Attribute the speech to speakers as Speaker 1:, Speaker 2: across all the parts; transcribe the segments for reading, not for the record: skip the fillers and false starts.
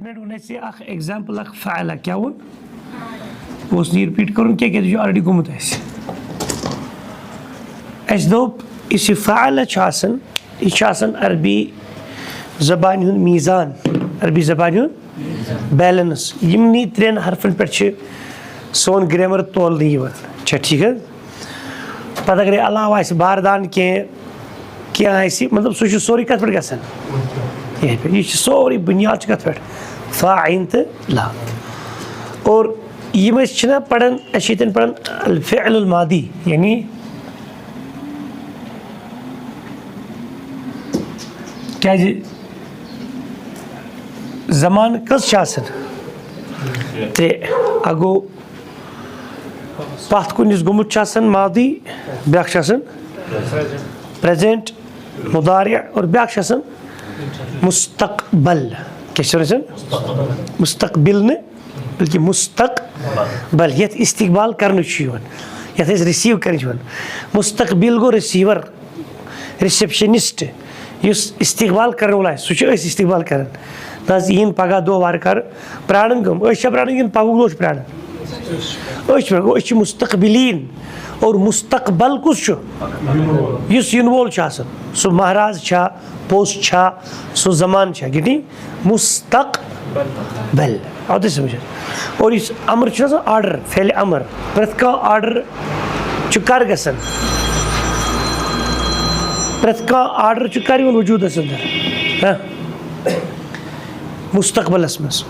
Speaker 1: Minute होने से example फ़ाइला क्या वो रिपीट करूँ क्या ऑलरेडी गुमुत दोप इस फ़ाइला यह अरबी ज़बान हुंद मीज़ान अरबी ज़बान हुंद बैलेंस यमनी त्रेन हरफन पे सोन ग्रामर तोल ठीक है पता अगर अलाव आसि बारदान क्या मतलब सह सोरी कत पे गसान यह सोरी बुनियाद कत पे फ़ा आइन तो ला और यम पढ़ान पढ़ान अल फ़िअल मादी यानी क्या ज़मान कस त्रे अगो पथ कुन गुमुत मादी ब्या प्रेजेंट मुदारिया और ब्या मुस्तकबल क्या मुस्तकबिल ने बल्कि मुस्तकबल ये इस्तिकबाल कर रिसीव कर मुस्तकबिल गो रिसीवर रिसेप्शनिस्ट इस्तिकबाल कर वोल सह इस्तिकबाल कर इन पगह दो वार कर प्राण गम प्राण पगुक दो प्राण मुस्तकबिलीन और मुस्तकबल कुस इन वोल सह महाराज पोस्ट सह जमान गिटी मुस्तकबल आओ तो समझ और इस अमर आर्डर फेल अमर प्रत का आर्डर कर गसन प्रत का आर्डर कर वजूद अंदर मुस्तकबलस मज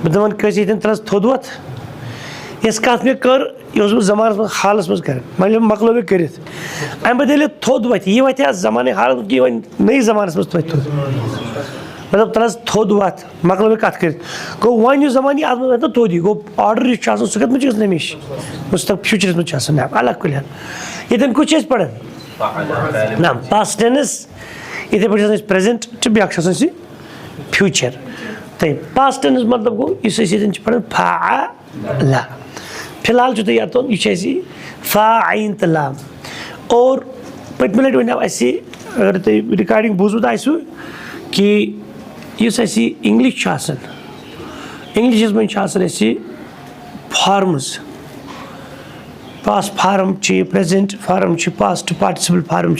Speaker 1: बन कन तल थोद वत इस कत मे कर यह जमान मज हालस मज कर मकलो मे कर अमे बद थोद वत यह वत जमान हालत कि नई जमान मज थोद मतलब तल थोद वत मकलो मे कत कर गो वन जमान अत थोद गो आर्डर सह कत मे नमिश फ्यूचरस मज अलग कुल ये कुछ पढ़ान ना पास्ट टेंस इथे पे प्रेजेंट तो ब्या फ्यूचर तो पास्ट टेंस मतलब गो इस पढ़ान फ़ाअला फिलहाल तुम याद यह फ़ा आइन तो लाम और पत्म लट वन अगर तुम रिकॉर्डिंग बूजमुत आसो कि इंग्लिश इंग्लिशस मज forms past form present form past participle form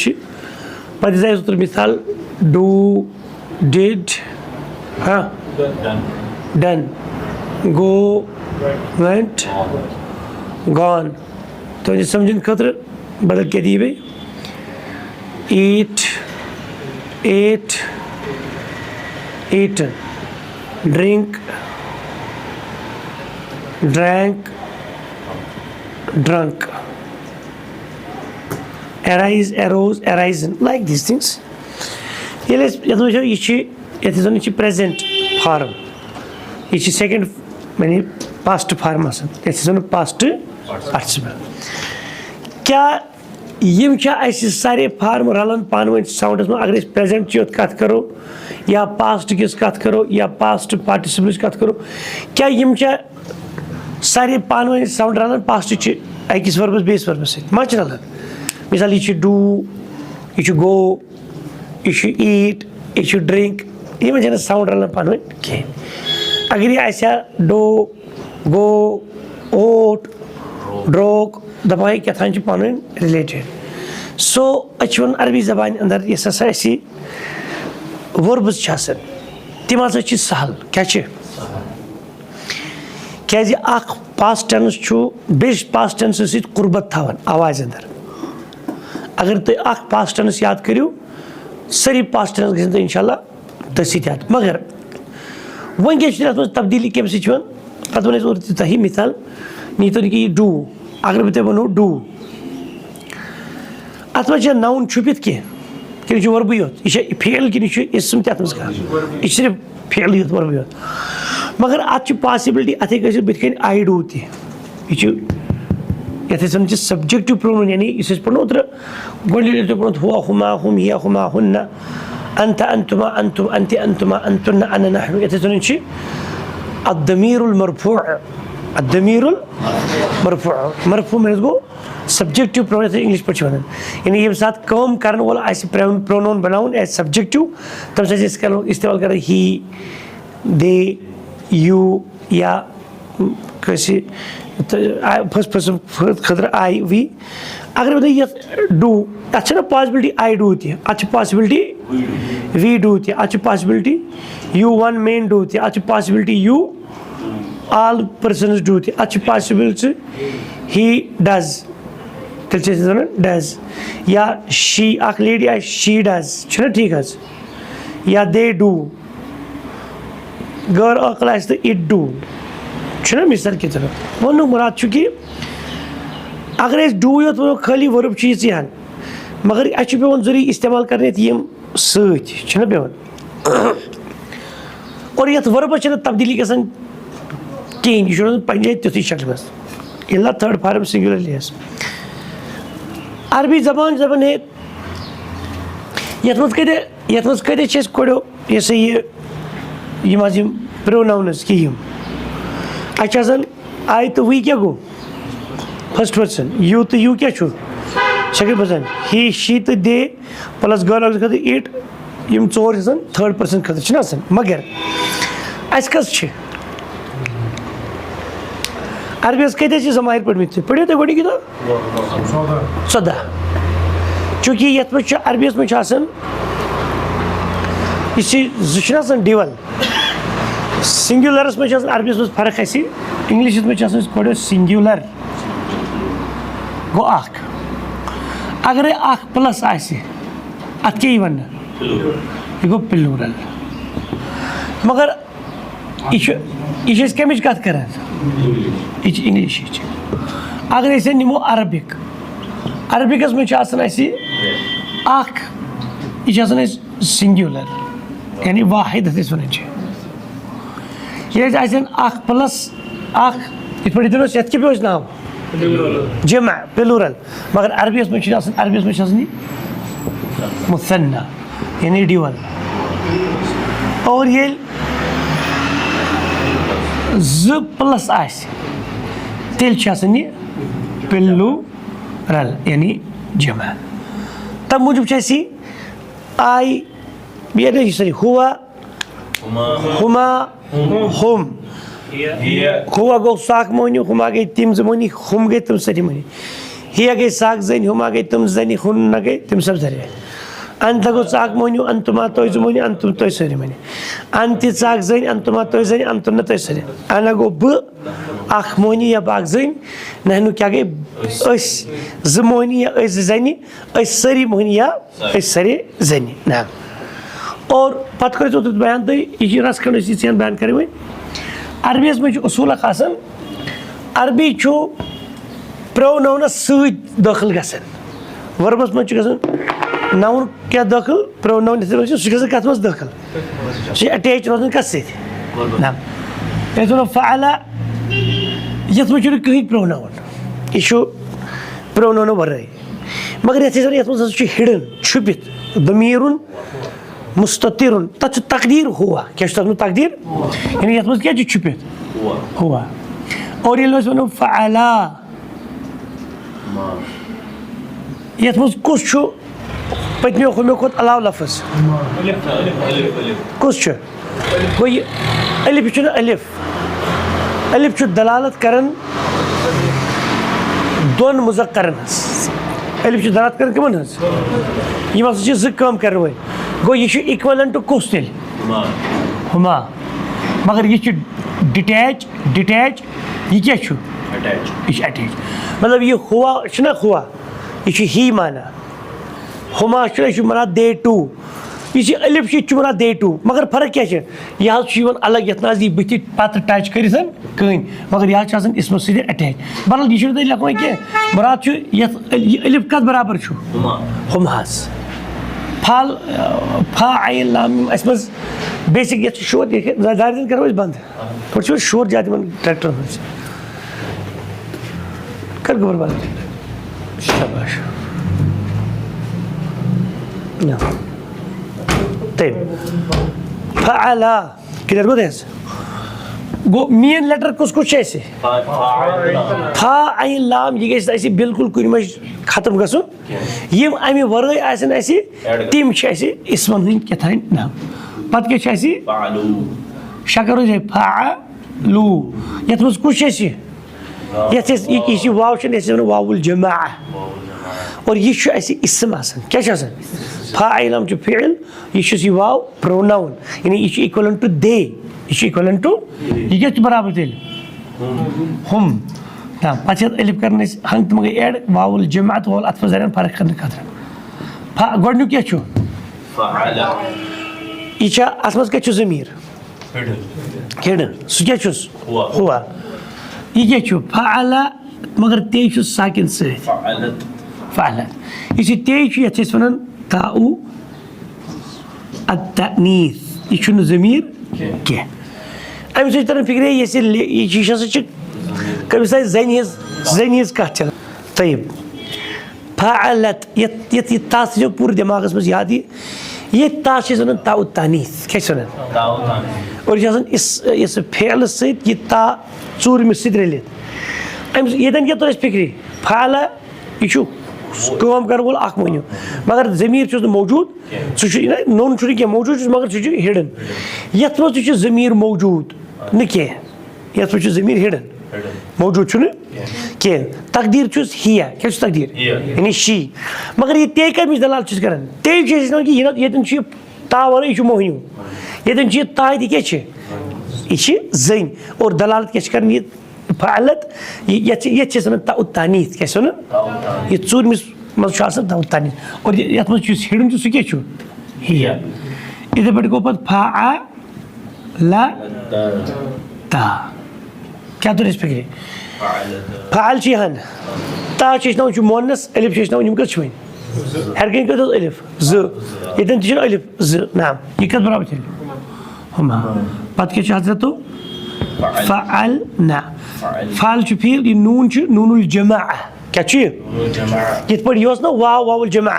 Speaker 1: पे मिसाल डू डिड हाँ डन गो वेंट गॉन तो समझन खतर बदल क्या दी भाई eat ate eaten drink drank drunk arise arose arisen like these things ये present form ये second माने past form ये past participle क्या यम सारे फार्म रलन पान साउंडस में अगर प्रेजेंट कत करो या पास्ट किस कत करो या पास्ट पार्टिसिपल कत करो क्या यम सारे पान साउंड रलान पास्ट अकिस वर्बस बेस वर्बस सह रलान मिसाल यह डू यह गो यह ईट यह ड्रिंक यह साउंड रलान पान कहें अगर यह डो गो ओट ड्रोक दपाई क्या पान रिलेटेड सो वन अरबी जबान अंदर इस हसा वर्बस तम हसा सहल क्या क्या past tense base past tense सत कुर्बत थवान आवाज अंदर अगर तुम पास्ट टेंस याद करो सारी पास्ट टेंस गई इंशाल्लाह तथ याद मगर वन क्या तब्दीली कम सो पे वन तह मिसाल नी तो कि डू अगर बह तुम वनो डू अत मे नाउन छुपित कह वर्बी योत यह फेल कि इसम तथ मज यह सिर्फ फेल योत वर्बी योत मगर अत पॉसिबिलिटी अथे गई बुन आई डू ये सब्जेक्टिव प्रोनाउन यानी इस पढ़ो उतर गो पढ़ो हुआ हुमा हुम हिया हुमा हुन्ना अंत अंतुमा अंतुम अंति अंतुमा अंतुन्ना अना नहनु ये अद्दमीरुल मरफू अद्दमीरुल मरफू मरफू में गो सब्जेक्टिव प्रोनाउन इंग्लिश पे यानी ये साथ कम कर प्रोनाउन बनाउन एज सब्जेक्टिव तब से इस्तेमाल कर ही दे यू या कसी फर्स्ट खतर आई वी अगर बता ये डू अच्छा पॉसिबिलिटी आई डू तह पॉसिबिलिटी वी डू तह possibility you one man do तह possibility you all persons do तह पॉसिबिलिटी he does तेल does या she अख लेडी आ she does छना ठीक हज या they do गैर अकल आस तो it do छना मिसाल के तरह वो मुराद कि अगर डू योत वो खाली वर्ब चीज यान मगर अच्छे पे जरूरी इस्तेमाल करने यम सत पे और ये वर्ब तब्दीली गसान कहें यह पे तुथ शक्ल में इला थर्ड फॉर्म सिंगुलर लिहाज अरबी जबान जबान है ये कत कड़ो ये सा ये प्रोनाउनस कि आई तो वी क्या गो फर्स्ट पर्सन यू तो यू क्या शक्ल बसान ही शी तो दे प्लस गर्ल खत इट यम चोर थर्ड पर्सन खतर मगर अस कस अरबीस कत जमायर पढ़ पढ़ो तुम गोड़ी तो 14 चूँकि ये अरबीस में यह डिवल सिंगुलरस में अरबीस में फर्क इंग्लिश में पढ़ो सिंगुलर गो अगर प्लस अत क्या वन यह गो प्लूरल मगर यह कमिच कत कर इंग्लिश अगर ऐसे निमो अरबिकस में यह सिंगुलर यानी वाहिद वन प्लस ये पे नाम जमा प्लूरल मगर अरबियस में मुसन्ना यानी डिवल और ये ज प्लस तेल प्लूरल यानी जमा तब मूजूब आई सॉरी हुआ हुमा हुम हुआ गो साक मोनी हुमा गई तिम जमोनी हुम गई तुम सरी मोनी हिया गई साक जन हुमा गई तुम जनी हुन न गई तुम सब जरे अंत गो साक मोनी अंतुमा तो जमोनी अंतुम तो सरी मोनी अंत साक जन अंतुमा तो जन अंतुम न तो सरी अना गो ब अख मोनी या बाक जन नहनु क्या गई अस जमोनी या अस जनी अस सरी मोनी या अस सरी जनी ना और पत कर बयान तो यह रस खंड बयान करें वही अरबीस में उसूल आसान अरबी प्रोनाउनस दाखिल गसन वर्बस में नाउन क्या दाखिल प्रोनाउन सह कत मज दाखिल सह अटैच रोजान कत सो फ़अला ये कहीं प्रोनाउन यह प्रोनाउन वर्रे मगर ये हिडन छुपित दमीरुन मुस्ततिरुन तथ तकदीर हुआ क्या तकदीर यानी ये क्या छुपित हुआ और ये वो फ़अला ये कुछ पत्नियों खुमियों खुद अलाव लफ्ज़ कुछ गो ये अलिफ अलिफ दलालत करन दोन मुज़क्करन अलिफ दलालत करन कमन यम ज काम कर वही गो यह इक्वलन टू कुस तेल हुमा मगर यह डिटैच यह क्या यह अटैच मतलब यह हुआ ना हुआ यह ही माना हुमा यह माना दे टू यह अलिफ यह माना दे टू मगर फर्क क्या यह अलग ये नज बुथ पत टच कर कहीं मगर यह इसम सत अटैच बहरहाल यह लिखो कह मुराद अलिफ कत बराबर हुमास फाल फा आइन लाम मज बेसिक ये शोर दार करो बंद थोड़ा शोर ज्यादा ट्रैक्टर कर गोबर बंद शाबाश फ़अला क्लियर गो दस गो मेन लेटर कुछ ऐसे फा आइन लाम यह गई बिल्कुल कुछ मज खत्म गम यम अमे वर्य तिम इसमन हंद क्या नाम पत क्या शक्ल रोज फ़अलू यथ मज कुछ ये वाव वावुल जमा और यह इसम क्या फ़ाइल फ़िल यह वाव प्रोनाउन यानी यह इक्वलन टू दे यह इक्वलन टू यह क्या बराबर तेल हम ना पे अलिफ कर हंग तम गई एड वावुल जमा तो वावुल अतफ ज़रियन फ़र्क करने खतर गोडन्यू क्या यह अत मज क्या ज़मीर हिडन सह क्या हुआ यह क्या फ़अल मगर ते साकिन फ़अलत यह ते ये वन ताउ अत्तनीस यह ज़मीर कह अमि सर तरन फिक्रे यह कमिस जन हज कत चल तयब फ़अलत ये तास पूरे दिमाग मज याद ये तास वन ताउ तानीस क्या वन और इस फेल सह ता चूरमिस सत रलित ये क्या तो फिक्री फ़अल यह काम कर वोल मनु मगर ज़मीर मौजूद सह नोन क्या मौजूद मगर सह हिडन यथ मज ज़मीर मौजूद न कह यथ मज ज़मीर हिडन मौजूद कह तकदीर हिया क्या तकदीर यानी शी मगर ये ते कमिश दलाल कर ते कि ता वर यह मोहनू ये ता क्या यह जन और दलालत क्या कर फ़अलत ये वन तानीस क्या वन यह चूरमिस मज तानीस और ये मज हिडन सह क्या हिया इथे पे गो पे फ़अल ता क्या तो फिक्र फ़अल हन ता मोनस अलिफ यम कत वन हरकन कत अलिफ ये अलिफ नाम यह कत बराबर तेल हम पे क्या हजरत फ़अल ना फ़अल फील यह नूनुल जमा क्या ये ना वाव वावुल जमा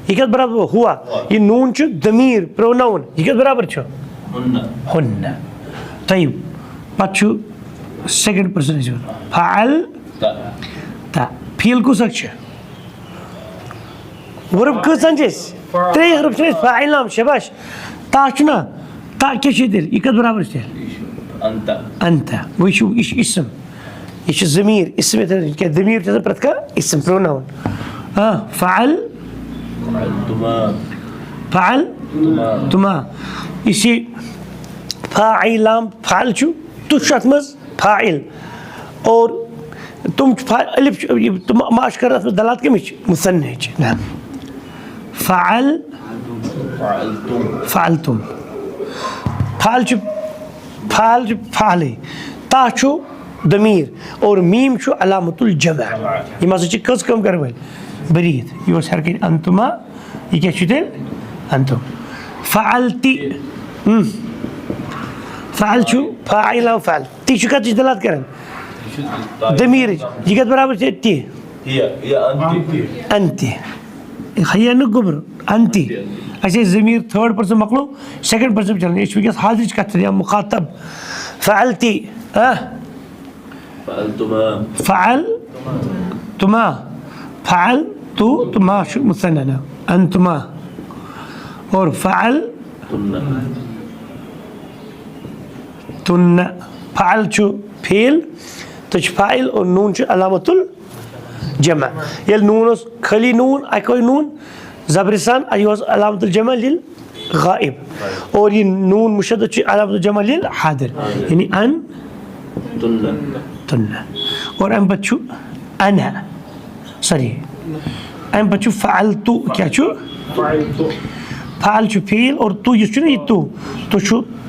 Speaker 1: यह कत बराबर हुआ यह नून दमीर प्रोनाउन यह कत बराबर हुन्न तयब पे सेकंड पर्सन फ़अल ता फील कुछ वर्ब कन त्रे हरफ फ़ाइल नाम शबाश ता ना ता क्या तेल यह कत बराबर तेल अंत वो इसम यह ज़मीर इसम क्या दमीर प्रत का इसम प्रोनाउन फ़अल फ़अल तुमा इसी फ़ाइलाम फ़अल तु अत मज फ़ाइल और तुम अलिफ तुम माश कर दलात कमिच मुसन्नच फ़अल फ़अलतुम फ़अल फ़अल ता दमीर और मीम अलामतुल जमा यह हसा कस कम कर वल बरीत यह हर कन अंतुमा यह क्या तेल अंतुम फ़अलति फ़अल फ़ाइल फ़अल ती कत दलात कर दमीर यह कत बराबर ती अंति हया न गुबर अंति अच्छे ज़मीर थर्ड पर्सन मकलो सेकंड पर्सन चल यह हाजिर कत या मुखातब फ़अलति फ़अल तुमा फ़अल तु तुमा मुसन्ना अंतुमा और फ़अल तुन्न फ़अल फील तो फ़ाइल और नून अलामतुल जमा ये नून खाली नून अकोई नून ज़बरसान यह अलामतुल जमा लिल गाइब और ये नून मुशद्दद अलामतुल जमा लिल हादिर यानी अन तुन्न और अम पे अना सॉरी अम पे फ़अलतु क्या फ़अल फील और तु यह तु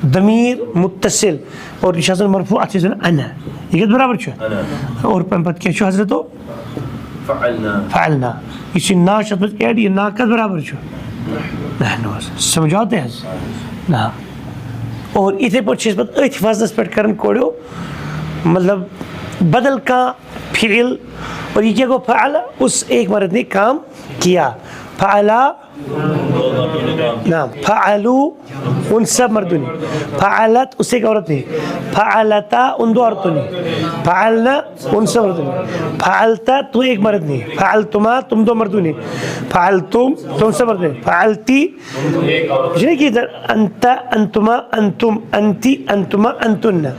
Speaker 1: दमीर मुत्तसिल और यह मरफू अत अना यह कत बराबर और पे क्या हजरत फ़अलना यह ना एड यह ना कत बराबर ना समझाते ना और इथे पे अथ वजनस पे कर कोड़ो मतलब बदल का फ़िल और यह क्या गो फ़अल उस एक मर्द ने काम किया फ़अला नाम, फ़अलू उन सब मर्दों ने, फ़अलत उससे एक औरत ने, फ़अलता उन दो औरतों ने, फ़अलना उन सब औरतों ने, फ़अलता तू एक मर्द ने, फ़अलतुमा तुम दो मर्दों ने, फ़अलतुम तुम सब मर्द ने, फ़अलती कि इधर अंता अंतुमा अंतुम अंती अंतुमा अंतुन्ना,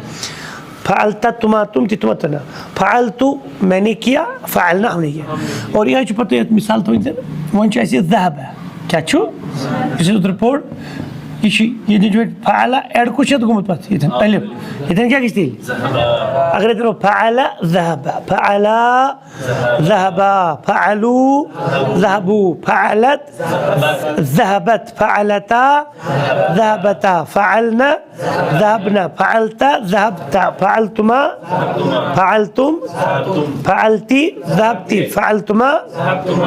Speaker 1: फ़अलता तुमा तुम थी तुम तना, फ़अलतु मैंने किया, फ़अलना हमने किया। और यहाँ जो पता है मिसाल तो इधर वन ऐसे ज़हब है क्या छो इसे रिपोर्ट ये जो फ़अला ऐड कुछ है तो गुमत पास इधर क्या किस्ती अगर इधर फ़अला ज़हब फ़अला ज़हबा फ़अलू ज़हबू फ़अलत ज़हबत फ़अलता ज़हबता फ़अलना ज़हबना फ़अलता ज़हबता फ़अलतुमा फ़अलतुम फ़अलती ज़हबती फ़अलतुमा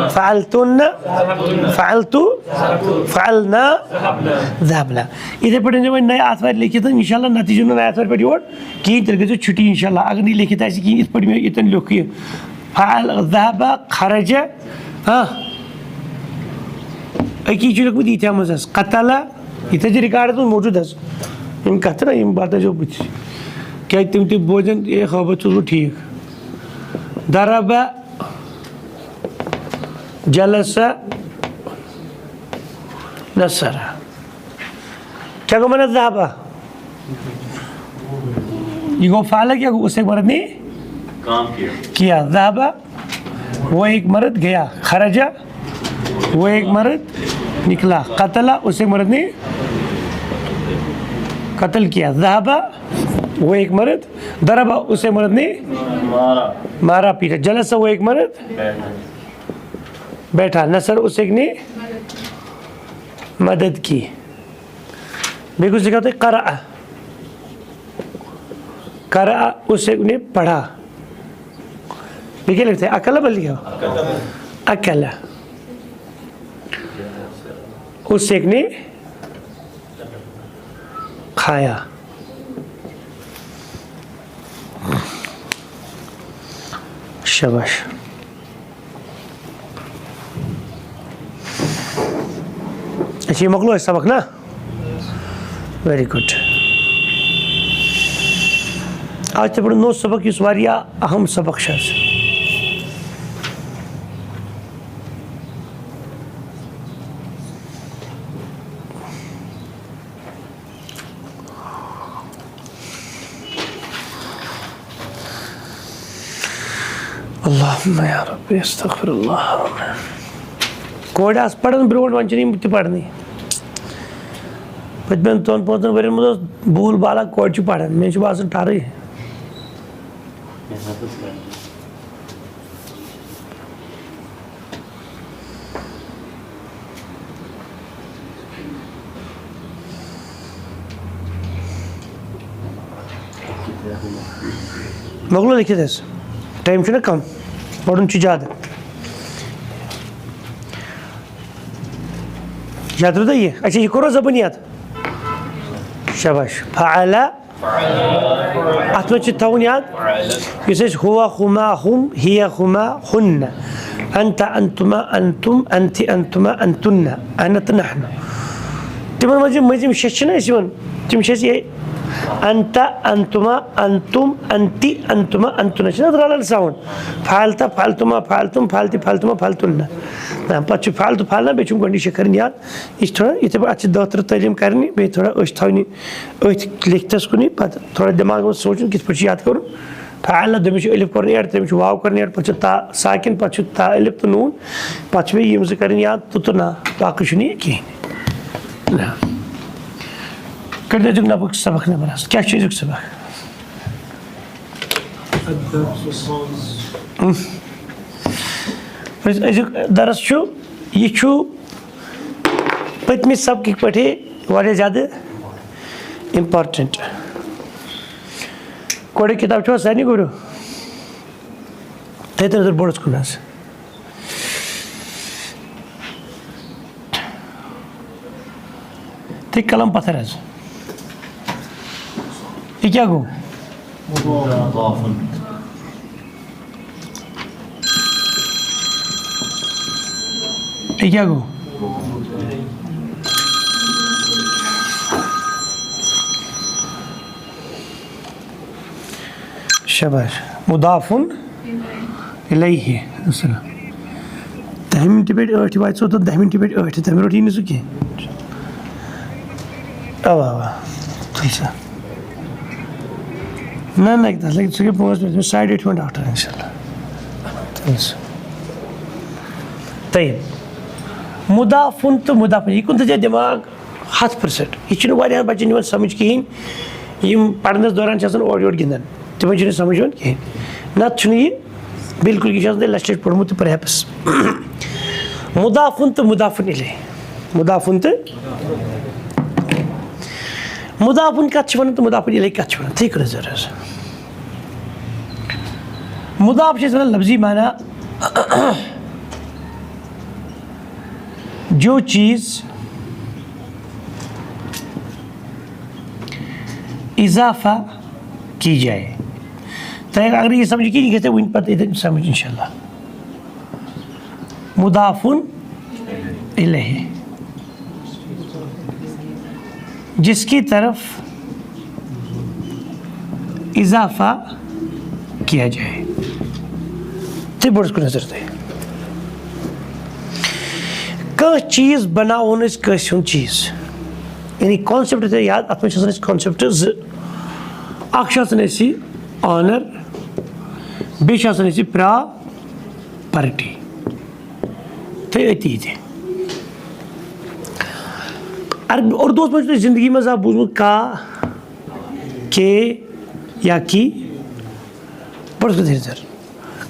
Speaker 1: फ़अलतुन्ना फ़अलतु फ़अलना ज़हबना। इधर पढ़ने में नए आसवार लिखित इंशाल्लाह नतीजों में नए आसवार पढ़ी और कि तरह से छुट्टी इंशाल्लाह अगर नहीं लिखित ऐसी कि इस पढ़ी में इतने लोग किए फ़अल ज़हबा खरज हाँ एक ही चीज़ को दी थी हम उसे क़तला इतने जो रिकॉर्ड तो मौजूद है इन कहते ना इन बातें जो कुछ क्या तुम तो भोजन ये खबर तो ठीक दरबा जलसा नसरा क्या को मना ज़हबा ये को फ़ाला क्या उससे मर्द ने
Speaker 2: काम
Speaker 1: किया ज़हबा वो एक मर्द गया खरजा वो एक मर्द निकला क़तला उसे मर्द ने कत्ल किया ज़हबा वो एक मर्द दरबा उसे मर्द ने मारा पीटा जलसा वो एक मर्द बैठा नसर उसे ने मदद की बेगुस सिखाते क़रा क़रा उसे ने पढ़ा लिखे लिखते अकला बल लिखा अकला उसे ने खाया शाबाश अच्छा ये मकलो है सबक ना वेरी गुड आज तो बड़ा नो सबक इस वारिया अहम सबक शख्स अल्लाहुम्मा या रब्बी अस्तगफिरुल्लाह कोड आस पढ़न ब्रोड वंचनी मुझे पढ़नी पचपन तौन पौधन वरियन मुझे भूल बाला कोड चु पढ़न मैं चु बासन टारे मगलो लिखे थे टाइम चुना कम पढ़न चु ज़्यादा याद रहता ये अच्छा ये करो ज़बान याद शाबाश फ़अला अत्म चित्तावन याद ये हुआ हुमा हुम हिया हुमा हुन्ना अंता अंतुमा अंतुम अंति अंतुमा अंतुन्ना अनत नहनु तिमन मज़े शचना इसी तिम शच ये अंता अंतुमा अंतुम अंति अंतुमा अंतुना चना दराल साउंड फालता फालतुमा फालतुम फालती फालतुमा फालतुन्ना ना पच्चू फालतू फालना बेचुम कंडीशन करनी याद इस थोड़ा इतने बार अच्छे दौतर तालीम करनी बे थोड़ा उस थावनी उस लिखते उसको नहीं पता थोड़ा दिमाग में सोचूं किस पर याद करूं फालना दमिश अलिफ करनी याद दमिश वाव करनी याद पच्चू ता साकिन पच्चू ता अलिफ तो नून पच्चू ये मुझे करनी याद तो ना बाकी शुनी की ना कर दे जुगना बुक सबक ने बना क्या चीज़ जुग सबक दरस चु ये चु पत्मी सब की पढ़े वाले ज़्यादा इम्पोर्टेंट कोई किताब चो सही नहीं करो तेरे उधर बोर्ड स्कूल है ठीक कलम पत्थर है ये क्या गो ये क्या गो शाबाश मुदाफुन इलैहि 10 मिनट पे 8 वाइट सो तो 10 मिनट पे 8 तम रोटी नहीं सुके आवा तुझे ना लेकिन सुके 5 मिनट 8.5 मिनट आफ्टर इंशाल्लाह तय मुदाफुन तो मुदाफुन ये कुन दिमाग 100% ये वारिया बच्चन समझ कहें यम पढ़नस दौरान ओर योर गिंदान तिमन समझ कहें नत बिल्कुल ये लस्ट पढ़मुत तो परहैप्स मुदाफुन तो मुदाफुन इलैहि मुदाफुन तो मुदाफुन कत वन तो मुदाफुन इलैहि कत वन थी कर जरूर मुदाफ लफ्जी माना जो चीज़ इजाफा की जाए तो अगर ये समझ की नहीं कहते वन पता समझ इंशाल्लाह मुदाफुन इलैहि जिसकी तरफ इजाफा किया जाए थे बोर्ड को नजर दे कह चीज़ बनावन कौन चीज़ यानी कॉन्सेप्ट थे याद अत में कॉन्सेप्ट ऑनर बे प्रॉपर्टी थे अती थे अरब उर्दू में जिंदगी में आप बूझ का के या की बड़ धीरे धीरे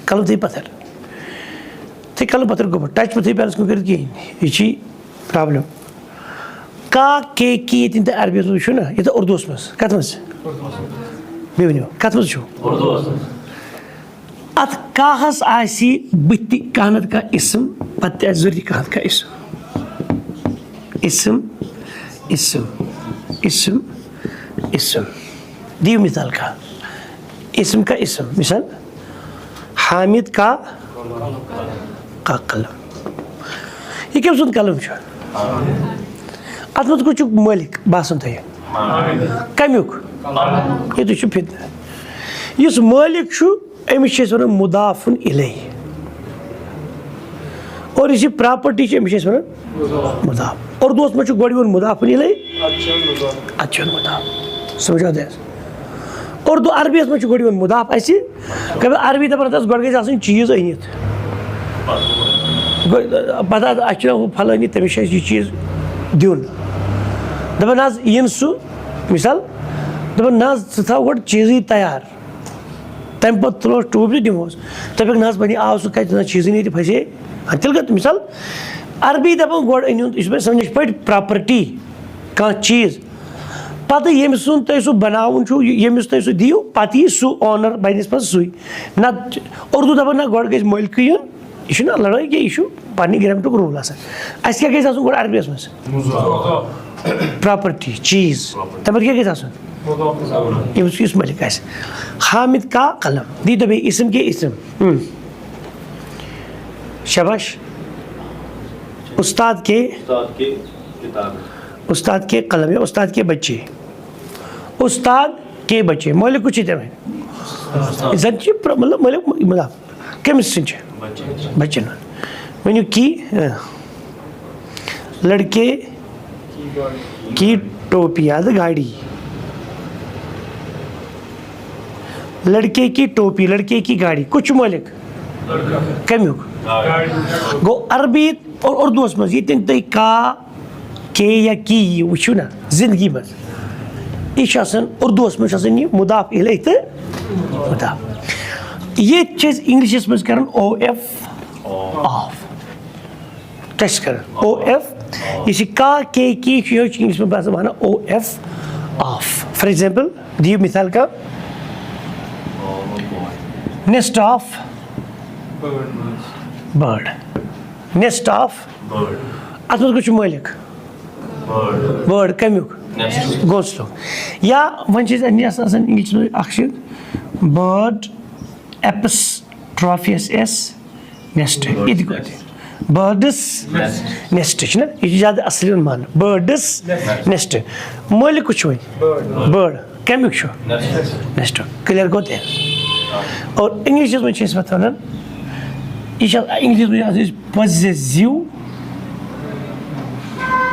Speaker 1: कल थी पत्थर थे कल पत्थर गो टच पे थी पैरस को कर ये प्रॉब्लम का के की ये अरबी वो ना ये उर्दू में कत मज मे वो कत मज अत काहस आसी बुति कहनत का इसम पत्ते जरूरी कहत का इसम इसम इसम इसम इसम दी मिसाल का इसम का इसम मिसाल हामिद का कलम ये क्या सुन कलम अत मत कुछ मालिक बासन थे कमुक ये तो फितना इस मालिक अमिस वन मुदाफुन इलैहि और इस प्रॉपर्टी अमिस वन मुदाफ उर्दू में गोड़ वो मुदाफुन इलैहि अच्छा मुदाफ समझा दे उर्दू अरबी में गोड़ वो मुदाफ कभी अरबी दपान गोड़ गई चीज़ अनित पता वो फलानी तमिस यह चीज़ दिन दपान इन सह मिसाल दपान ना था गोड़ चीज़ तैयार तम पे तुलो टूब दिमोस दपक ना बनी आव सह कत चीज़ ये फसे तिल गो मिसाल अरबी दपान गोड़ अनिन यह समझ पे प्रॉपर्टी कह चीज़ पता यमिस तुम सह बनावन यमिस तुम सह दियो पत यी सह ऑनर बनस पे सु ना उर्दू दपान ना गोड़ गई मलिक यह ना लड़ाई कि यह पन्ने ग्रामेटिक रूल अस क्या गई गोड़ अरबियस मज प्रॉपर्टी चीज़ तम क्या गई इस मलिक हामिद का कलम दी दबे इसम के इसम शाबाश उस्ताद के कलम या उस्ताद के बच्चे मलिक कुछ मतलब मलिक मतलब कमिस बच्चन वनु की लड़के की टोपी याद गाड़ी लड़के की टोपी लड़के की गाड़ी कुछ मलिक कमुक गो अरबी और उर्दू मज ये तुम का के या की वो ना जिंदगी मज यह उर्दू में मुदाफ इलैहि तो मुदाफ ये चीज इंग्लिश में कर OF ऑफ टेस्ट कर OF ये का के की इंग्लिश में बात माना OF ऑफ फॉर एग्जाम्पल दी मिसाल का nest of bird nest of अत कुछ मलिक बर्ड कमुक घोंसलो या वन इंग्लिश में बर्ड एपस ट्रॉफियस एस नेस्ट ये बर्ड्स नेस्ट ना ये ज़्यादा असली मान बर्ड्स नेस्ट मालिक कुछ वही बर्ड कमिक शो नेस्ट क्लियर गोते और इंग्लिश में चीज़ बताना ये इंग्लिश में possessive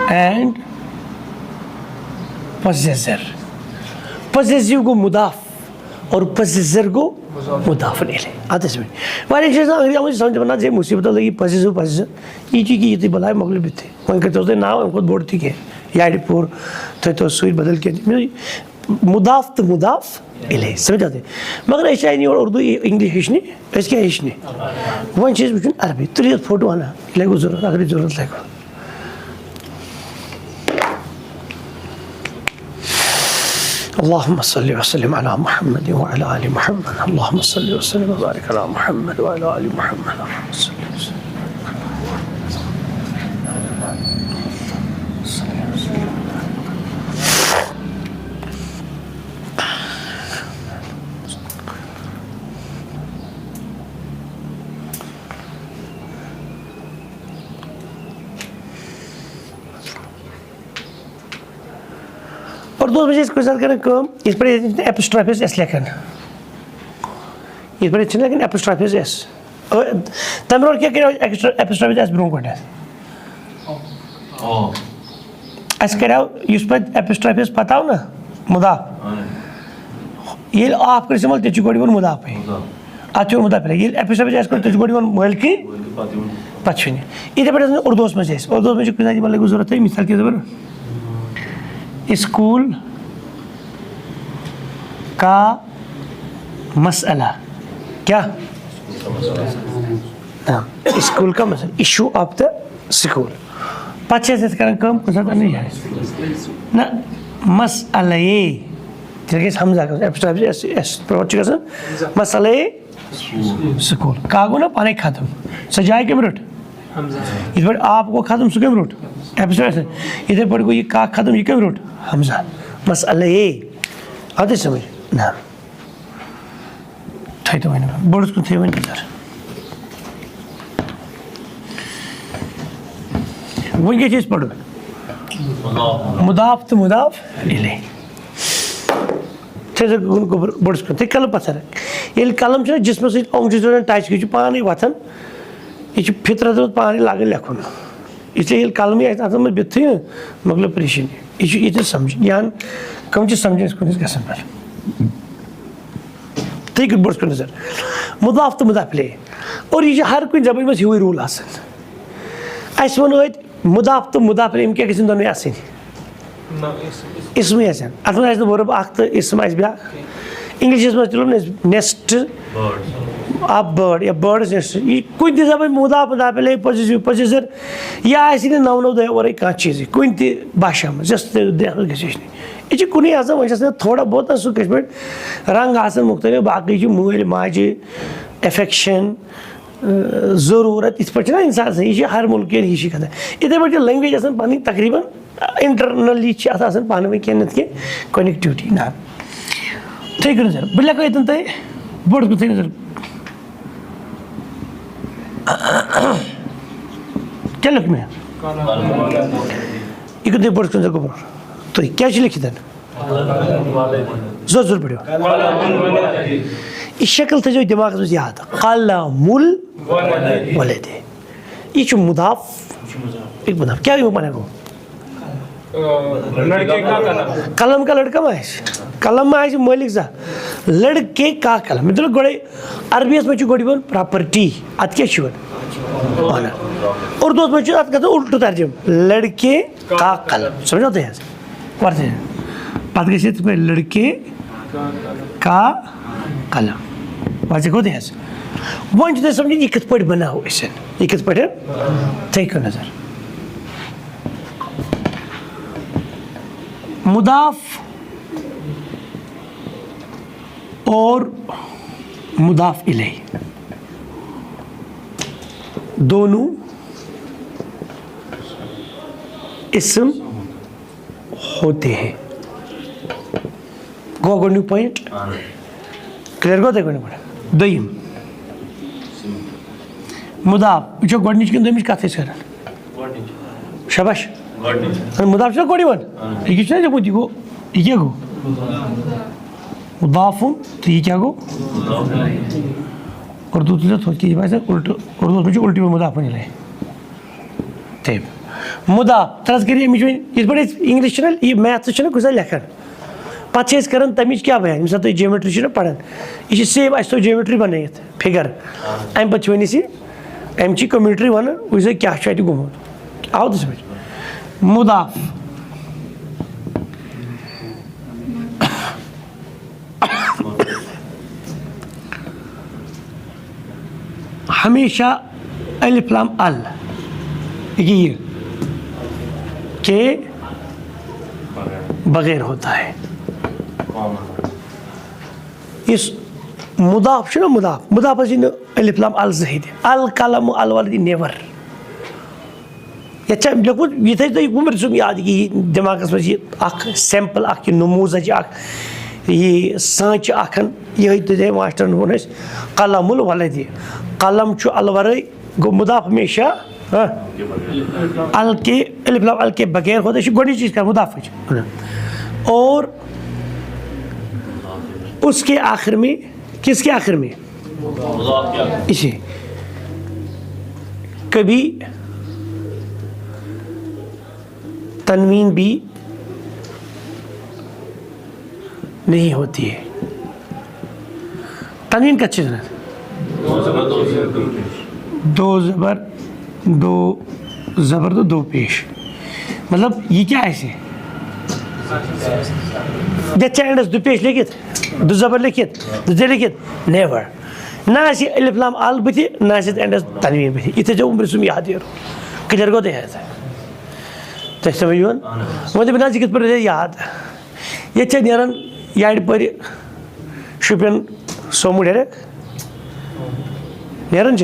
Speaker 1: and possessor possessive को मुदाफ और possessor को मुदाफ नहीं ले आते समय वाले चीज़ अगर मुझे समझ में ना जे मुसीबत लगी possessor ये चीज़ की ये तो भलाई मगले भी थे वहीं के तो उसने नाम उनको बोर्ड थी के याडीपुर तो सुई बदल के मुदाफ इले समझ आते मगर ऐसा नहीं और उर्दू इंग्लिश हिचनी ऐसे क्या हिचनी वन चीज़ बुझुन अरबी तो फोटो आना लगो जरूरत अगर जरूरत लगो اللهم صل وسلم على محمد وعلى آل محمد اللهم صل وسلم وبارك على محمد وعلى آل محمد اللهم صل وسلم और दोस्त बजे इसको साथ करें कम इस पर एपिस्ट्रोफिस एस लेखन इस पर इतना लेकिन एपिस्ट्रोफिस एस और तमरोर क्या करें एपिस्ट्रोफिस एस ब्रों कोटे एस करें इस पर एपिस्ट्रोफिस पता हो ना मुदा ये आप कर समझ तेज़ कोड़ी वन मुदा पे आचुर मुदा पे ये एपिस्ट्रोफिस एस कर तेज़ कोड़ी वन मोल की पचवीं इधर पर उर्दू में जैसे उर्दू में जो किसी की बाले गुजरत है मिसाल के ज़बर स्कूल का मसला क्या स्कूल का मसला इशू ऑफ द स्कूल पच्चे से करें कम कुछ नहीं है ना मसला ये जैसे हमजा का एस प्रोच मसला स्कूल कागो ना पानी खत्म सजाए के मिनट इस पर आपको खत्म सुखे मिनट एपिसोड इधर पर को ये का खत्म ये क्यों रूट हमजा मसला ये आते समझ ना ठाई तो मैंने बोर्ड को थे मैंने सर वो क्या चीज़ पढ़ो मुदाफ तो मुदाफ ले थे तो उनको बोर्ड को थे कलम पसर है ये कलम से जिसमें से औंग जिसमें टाइच की जो पानी वाथन ये जो फितरत में पानी लागे लेखों इसलिए ये कलम ही आता मैं बिथी मतलब परेशानी ये तो समझ यान कम चीज समझे इसको नहीं कैसे समझ ठीक है बोर्ड को नजर मुदाफ तो मुदाफ ले और ये हर कोई जब में हुई रूल आसन ऐसे वन हुए मुदाफ तो मुदाफ ले इनके किसी दोनों आसन इसमें आसन अथवा ऐसे बोलो आखिर इसमें ऐसे ब्याह इंग्लिश में चलो नेस्ट आप बर्ड या बर्ड नेस्ट ये कोई दिशा में मुदाफ मुदाफ ले पोजीशन या ऐसी ने नाव दे और एक चीज़ कोई ती भाषा में जस्ट देखो किसी नहीं ये कुनी आसा वैसे थोड़ा बहुत सु कश्मीर रंग आसन मुख्तलिफ बाकी जो मूल माजे एफेक्शन ज़रूरत इस पर ना इंसान से ये हर मुल्क के ही कथा इधर पर जो लैंग्वेज आसन पानी तकरीबन इंटरनली आसन पानी में क्या के कनेक्टिविटी ना ठीक है सर बिल्ला को इतना तो बोर्ड को ठीक है सर क्या लिख में ये कुछ बोर्ड को जगह पर तो क्या चीज़ लिखी था जोर जोर पढ़ो इस शक्ल से जो दिमाग में याद कलमुल वलदे ये जो मुदाफ एक मुदाफ क्या ये माने को
Speaker 2: लड़के का कलम
Speaker 1: कलम का लड़का में कलम में मालिक सा लड़के का कलम मतलब गोड़े अरबी में गोड़ी बन प्रॉपर्टी अत क्या शिवन उर्दू में अत कहते उल्टू तर्जम लड़के का कलम समझते हैं पढ़ते हैं बात कैसे तुम्हें लड़के का कलम वाजे को दें वन जो समझे ये किस पर बना हो इसे ये किस पर ठीक है नजर मुदाफ और मुदाफ इलैही दोनों इस्म होते हैं गो न्यू पॉइंट क्लियर को देखो नहीं पड़ा दईम मुदाफ यह गोडनिच किन दोमिच कथ कर शबाश मुदाफ गोड वन यह क्या गो यह क्या गो मुदाफुन तो यह क्या गो उर्दू उल्टू उर्दू में उल्टी में मुदाफुन मुदाफ तरस कर इंग्लिश यह मैथ कुछ लेखन पे तमिच क्या बयान मिसाल तुम जियोमेट्री पढ़ान यह सेम तो जियोमेट्री बनाइथ फिगर अम पे वन अमची कम्यूनिटी वन वह क्या गोमुत आओ तो समझ मुदाफ हमेशा अलिफ लाम अल ये के बगैर होता है। इस मुदाफ मुदाफ अलिफ लाम अल जहिद अल कलम अल वाल नेवर ये लिखुत यह थो उम्र सूम याद कि दिमाग मज सैंपल नमूजा यह सांच ये मास्टर वोन कलमुल वलद कलम अल वरई गो मुदाफ हमेशा अल के अलिफ लाम अल के बगैर होता है गोडी चीज़ का मुदाफ और उसके आखिर में किसके आखिर में इसे कभी तनवीन भी नहीं होती है। तनवीन का अच्छी तरह दो ज़बर तो दो पेश मतलब ये क्या ऐसे एंडस दो पेश लिखित दो ज़बर लिखित दो जे लिखित नेवर ना अलिफ लाम अल बथि ना एंडस तनवीन बथि ये जो उम्र सूम याद क्लियर गो तह समझ वन वो ना कित पे याद ये नान यार पर शुपियन सोमू डायरेक्ट नान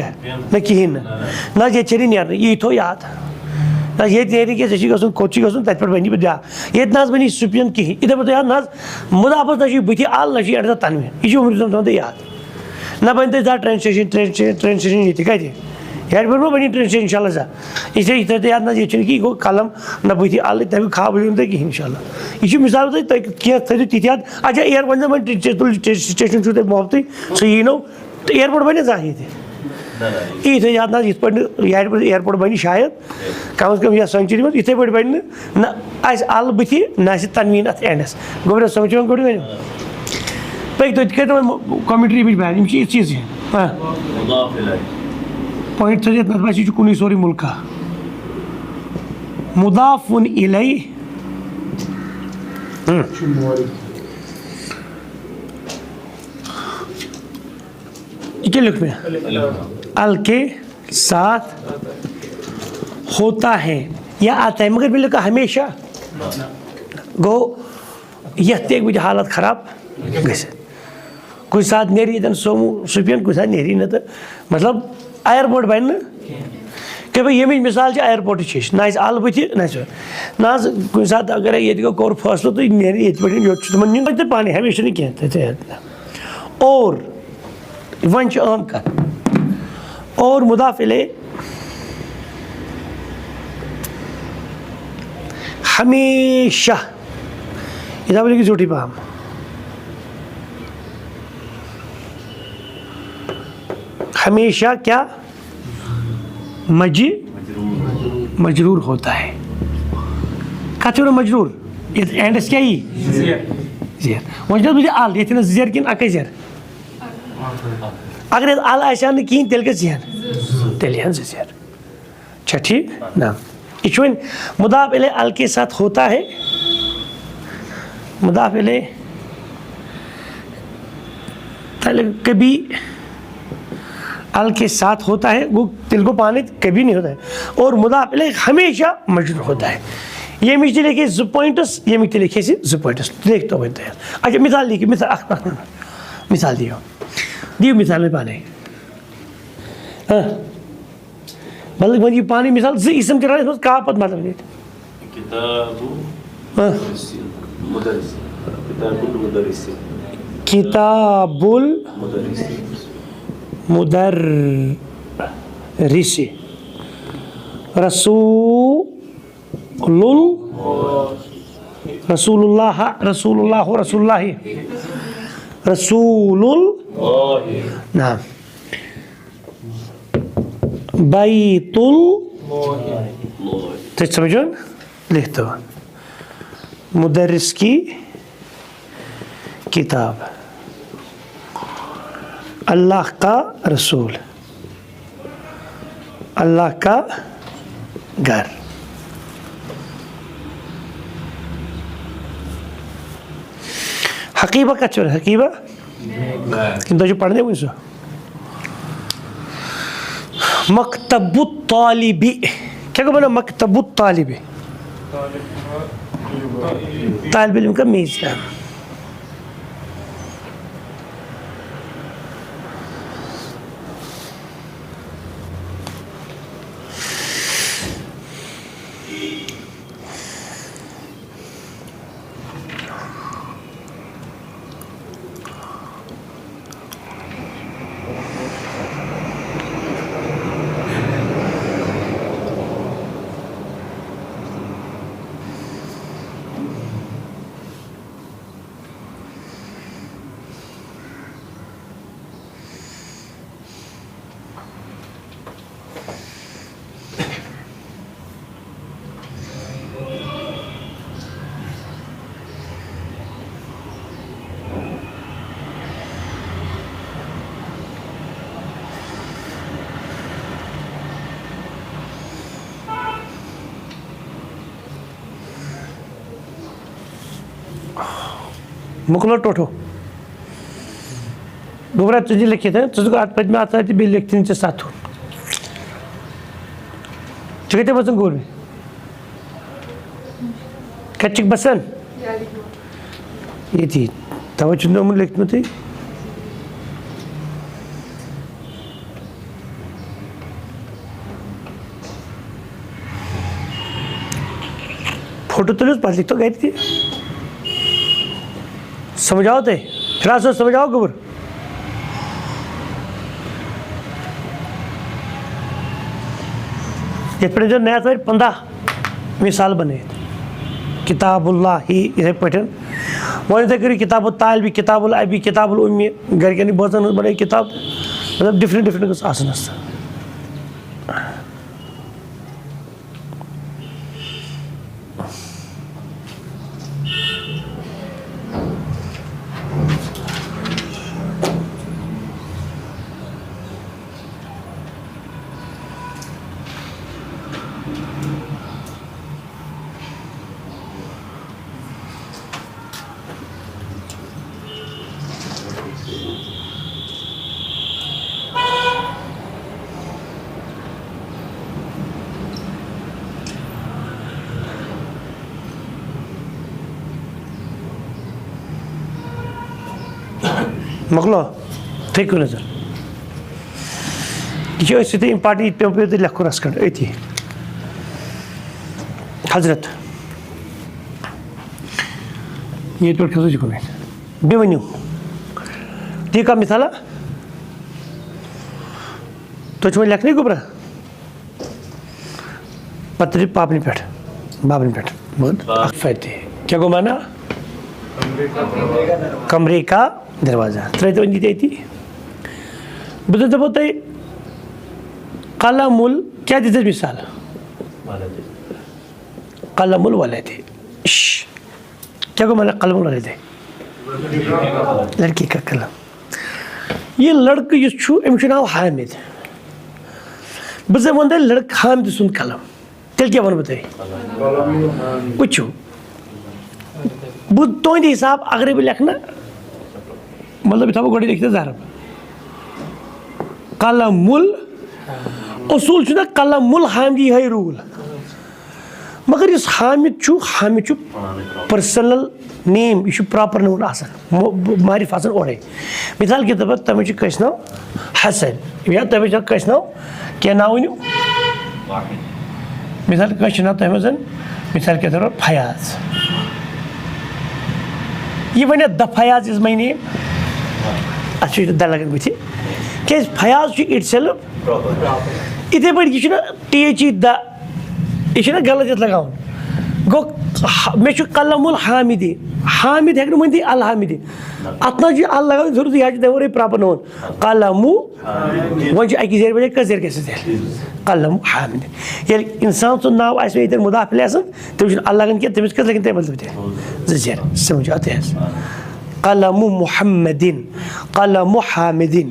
Speaker 1: ना कहें ना ये नान यह थो याद ना ये नी क्या कोची गो तथ पे बनी ब्या ये ना बनी शुपियन कहें इथे पे याद ना मुदाफस ना बुथि अल ना एंड तनवीन यह उम्र थो याद ना बन तक ट्रेन स्टेशन ये कत यार पर बनी ट्रेन स्टेशन इंशाल्लाह सा इसे याद ना ये कि गो कलम ना बुथि अल तमें खाब वो तुम कहें इंशाल्लाह यह मिसाल क्या थो ति याद अच्छा एयरपोर्ट वन स्टेशन मोहब्बत सह यी नो तो एयरपोर्ट बने ये थो याद ना इत एयरपोर्ट बनी शायद कम अज कम या सेंचुरी मज इथे पे बन ना अल बुथि ना तनवीन अत एंडस गो समझ गोड वन पे कमेंट्री बयान यह चीज़ पॉइंट थो ना बस कुन सोरी मुल्का मुदाफुन इलै क्या लिख में अल के साथ होता है या आता है मगर मैं लिखा हमेशा गो यह मुझे हालत खराब गई कुछ साथ नेरी सोमू शुपियन कुछ साथ नेरी ना तो मतलब एयरपोर्ट बन कि भाई ये मिसाल एयरपोर्ट ना अल बुथि ना कुछ साथ अगर ये कोर फैसलो तो नेरी ये पे पाने हमेशा नहीं कह और वन आम कर और मुदाफ इलै हमेशा इधर बोले कि झूठी पाम हमेशा क्या मजरूर होता है कत मजरूर एंडस क्या ही ज़ेर वो मुझे आल ये ज़ेर कि अक ज़ेर अगर अल आसान कहें तेल ज़ेर तेल ज़ेर अच्छा ठीक ना यह मुदाफ इलै अल के साथ होता है मुदाफ इलै कभी अल के साथ होता है वो तिल को पाने कभी नहीं होता है और मुदाफ इलै हमेशा मजरूर होता है ये मिज लिखे जो पॉइंट्स ये मिज लिखे जो पॉइंट्स देख तो बनते हैं अच्छा मिसाल लिखिए मिसाल दियो मिसाल में पाने हाँ मतलब वो पानी मिसाल जो इसम कर रहा है कहाँ पत मतलब किताबुल रिसी रसूलुल्लाह नाम बैतुल तो समझो लिखते हो मुदर्रिस की किताब अल्लाह का रसूल अल्लाह का घर हकीबा का चोर हकीबा किंतु जो पढ़ने मुझे मकतबुत तालिबी क्या को बना मकतबुत तालिबी तालिब इल्म का मेज है मुकलो टोठो गोबरा तुझे लिखे थे तुझको आठ पद में आता है भी लिखते नीचे साथ हो चुके बसन गोल में कच्चिक बसन ये थी तब चुनने में लिखते में थी फोटो तो पास लिख तो गई थी समझाओ थे फिर समझाओ गोबर ये पर जो नया 15 मिसाल बने किताबुल्लाह ही इसे पठन वन थे करी किताब तालिबी किताबुल अबी किताबुल उम्मी घर के नहीं बहुत बड़े किताब मतलब डिफरेंट आसन मकलो थे क्यों नजर जो इसी थे इम्पार्टी पे तो लखो रस कर थी हजरत ये तो कैसे जी को नहीं बेवन्यू ठीक है मिसाला तो चुम्हें लखने को बरा पत्री पापनी पेट बाबनी पेट बहुत फायदे क्या को माना कमरे का दरवाजा तो इन थी बुद्ध जब होता है कलमुल क्या देते मिसाल कलमुल वाले थे क्या को माना कलमुल वाले थे लड़की का कलम ये लड़का ये अमिश नाव हामिद बस वन लड़का हामिद सुन कलम तेल क्या वन बताए वुचो बुद्ध तो हिसाब अगर भी लिखना मतलब था वो गोड़ी लिखते ज़ारब कलमुल उसूल चुना कलमुल हामिद है रूल मगर इस हामिद चु पर्सनल नेम ये प्रॉपर नाउन आसान मारिफ आसान ओरे मिसाल के तौर पर तमें कस नाव हसन या तमें कस नाव क्या नाव वनु मिसाल कस नाव तमें जन मिसाल के तौर पर फयाज ये one the Fayaz is my name अच्छी द लगन बुझे क्या फयाज इट सेल्फ इथे पट यह THE द यह गलत ये लगान गो मे कलमुल हामिदी हामिद हेक वन अल हामिदी अत ना अल लगा जरूरत यह दे प्रॉपर नोन कलमु वन अकि जेर बजे कस जेर कैसे कलम हामिद ये इंसान सो नाव आस मुदाफिल तम अल लगन क्या तमिस कस लगन तम मतलब जेर समझ आते हैं कलमु मुहम्मदिन कलमु हामिदिन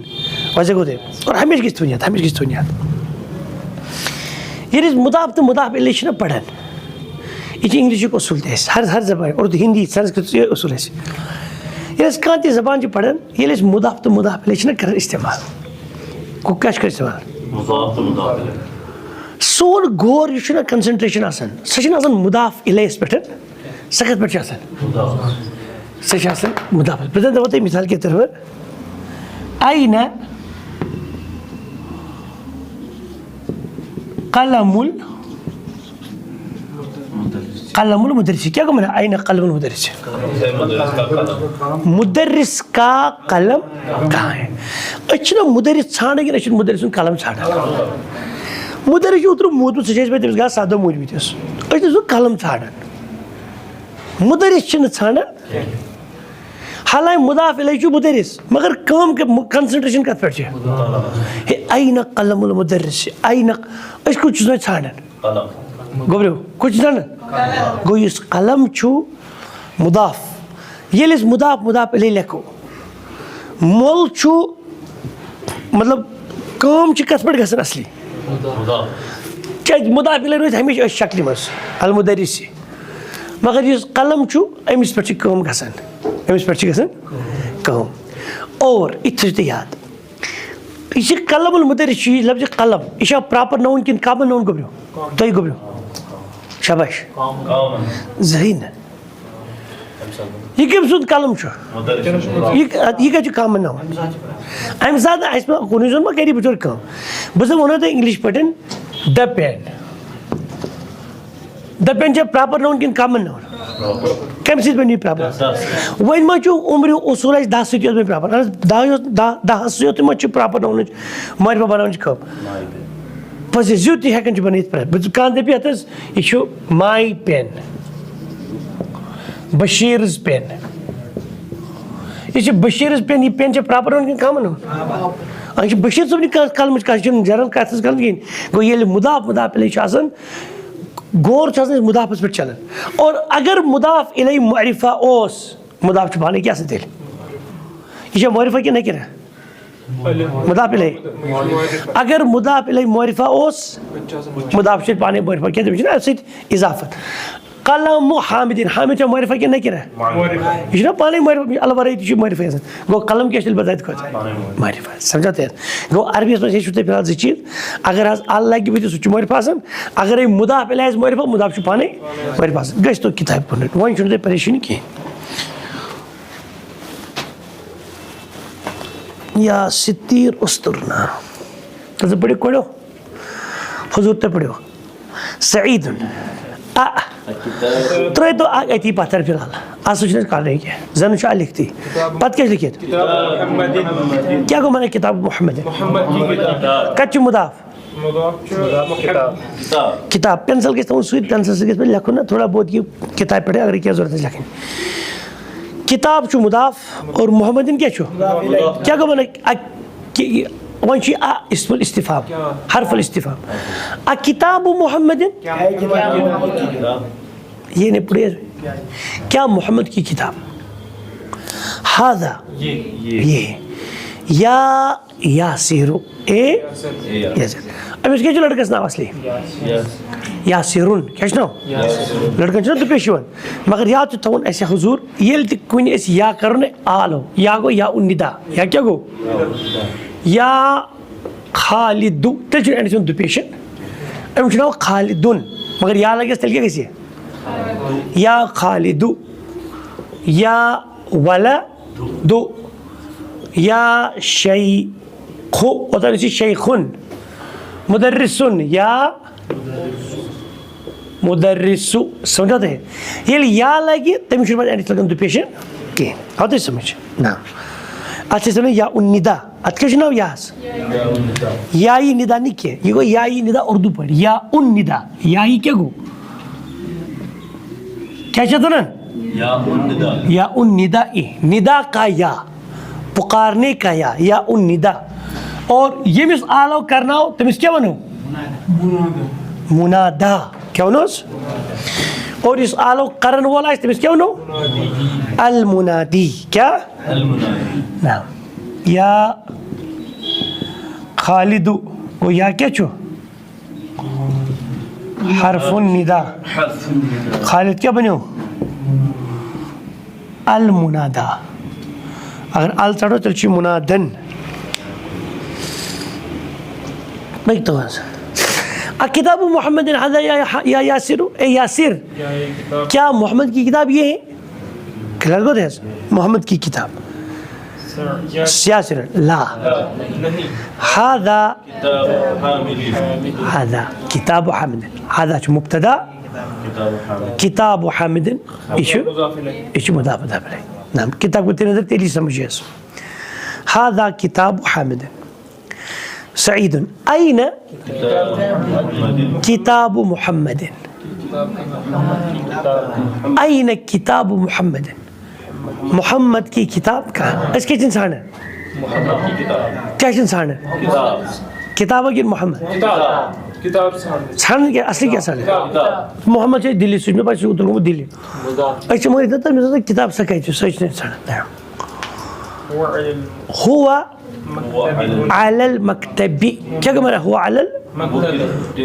Speaker 1: वजह गो दे और हमेशा किस दुनिया ये मुदाफ तो मुदाफ इलेक्शन पढ़न ये इंग्लिश उसूल हर जबान उर्दू हिंदी संस्कृत उसूल ये कह जबान पढ़न ये मुदाफ तो मुदाफ इलेक्शन कर इस्तेमाल क्या इस्तेमाल सोन गौर यह कंसंट्रेशन सह मुदाफ इलेस पे सह कत पे सह मुदाफ बह दपो तुम मिसाल के तौर पर आईना कलमुल मुदर्रिस क्या गो आईना कलमुल मुदर्रिस मुदर्रिस का कलम कहाँ है अच्छे मुदर्रिस छान कि मुदर्रिस कलम छान मुदर्रिस उतर मूदमुत सह तमिस गा सदो मूदमित कलम छान मुदर्रिस छान हालांकि मुदाफ इलैहि मुदर्रिस मगर काम कंसंट्रेशन कत पे आईना कलमुल मुदर्रिस आईना कुछ छान गोब्रो कुछ छान गो इस कलम मुदाफ ये मुदाफ मुदाफ इलैहि लेखो मोल मतलब काम कत पे गसन असली क्या मुदाफ इलैहि रोज हमेशा शक्ल मज अल मुदर्रिस मगर इस कलम अमिस पे काम गसन अमिस पे कम और इत याद यह कलमुल मुदर्रिस लफ्ज कलम यह प्रॉपर नाउन कि कॉमन नाउन गोब्रो तुम गोब्रो शाबाश जहीन यह कम सुद कलम यह क्या कॉमन नाउन अमे सात कुन जन मा कर बिचोर कम बह वो तुम इंग्लिश पे द पेन प्रॉपर नाउन कि कॉमन नाउन कम सत बन प्रॉपर वन मा उम्र उसूल 10 सत प्रॉपर 10 सत मा प्रॉपर नाउन मारिफा बनान कम बस जुत हेकन बन कह दप यह माई पेन बशीर्स पेन यह बशीर पेन यह पेन प्रॉपर नाउन कि कॉमन नाउन बशीर सोबन कलम जनरल कथ कहें गो ये मुदाफ मुदाफ इलैहि गौर मुदाफस पे चलान और अगर मुदाफ इलैहि मारिफा ओस मुदाफ पाने क्या तेल यह मारिफा कि नकिरा मुदाफ इलैहि अगर मुदाफ इलैहि मारिफा ओस मुदाफ पाने मारिफा क्या इजाफत कलम हामिदिन हामिद मारिफा कि नकिरा यह पाने मारिफा अलवर मारिफा गो कलम क्या बजाय मारिफा समझाते गो अरबी मे फिलहाल जी चीज अगर अल लगे बत सह मारिफा अगर मुदाफ इलैहि मारिफा मुदाफ पाने मारिफा गो तो किताब पढ़ वो तुम परेशानी कहें या सित्तीर उस्तुरना तो पढ़ो पढ़ो हुजूर तो पढ़ो सईदुन त्रे तो अति पत्थर फिलहाल आसू कर रही क्या जन लिखती पत क्या लिखित क्या गो मैंने किताब मोहम्मद कच्च मुदाफ किताब पेंसिल के पेंसिल से लिखो ना थोड़ा बहुत ये किताब पढ़े अगर क्या जरूरत है लिखनी किताब मुदाफ और मोहम्मदिन क्या गो मैंने वन इस्तिफाम हरफुल इस्तिफाम किताब मोहम्मदिन ये नहीं पढ़े क्या मोहम्मद की किताब हादा ये या यासिरु अब इसके लड़कस नाम असली यासिरुन क्या नाम लड़कन दुपेश मगर याद थवन ऐसे हुजूर ये कुन या कर आलो या गो या उन्निदा या क्या गो या खालिदु तेल दुपेश अमिस नाव खालिदुन मगर या लगे तेल क्या गई या खालिदु या वलदु या शैखु ओतन शैखुन मुदर्रिसुन या मुदर्रिसु समझते हैं ये या लगे तमिस लगन दुपेश कहें आओ तो समझ ना अच्छा समझ या उन्निदा अत क्या नाव यास याई निदा नहीं के ये गो याई निदा उर्दू पढ़ या उन निदा याई क्या गो क्या चाहते ना या उन निदा निदा का या पुकारने का या उन निदा और ये मिस आलो करना हो तो मिस क्या बनो मुनादा क्या बनो और इस आलो करन वाला इस मिस क्या बनो अल मुनादी क्या ना या खालिदु वो या क्या चो हरफुन निदा खालिद क्या बनो अल मुनादा अगर अल चढ़ो तो मुनादन किताब मोहम्मद या यासिर ए यासिर क्या मोहम्मद की किताब ये है गलत है मोहम्मद की किताब यासिर ला हादा किताब हामिद हादा मुब्तदा किताब हामिद इशु मुदाफ इलैह नाम किताब को तेरे नजर तेरी समझिए हादा किताब हामिद सईद अयन किताब मुहम्मद अयन किताब मुहम्मद मोहम्मद की किताब कहाँ इसके इंसान है क्या इंसान है किताब की मोहम्मद छान क्या असली क्या छान मोहम्मद से दिल्ली सुन में पास उतर को दिल्ली अच्छा मुझे इतना तो मुझे किताब सकाई जो सच नहीं छान हुआ अलल मकतबी क्या कमारा हुआ अलल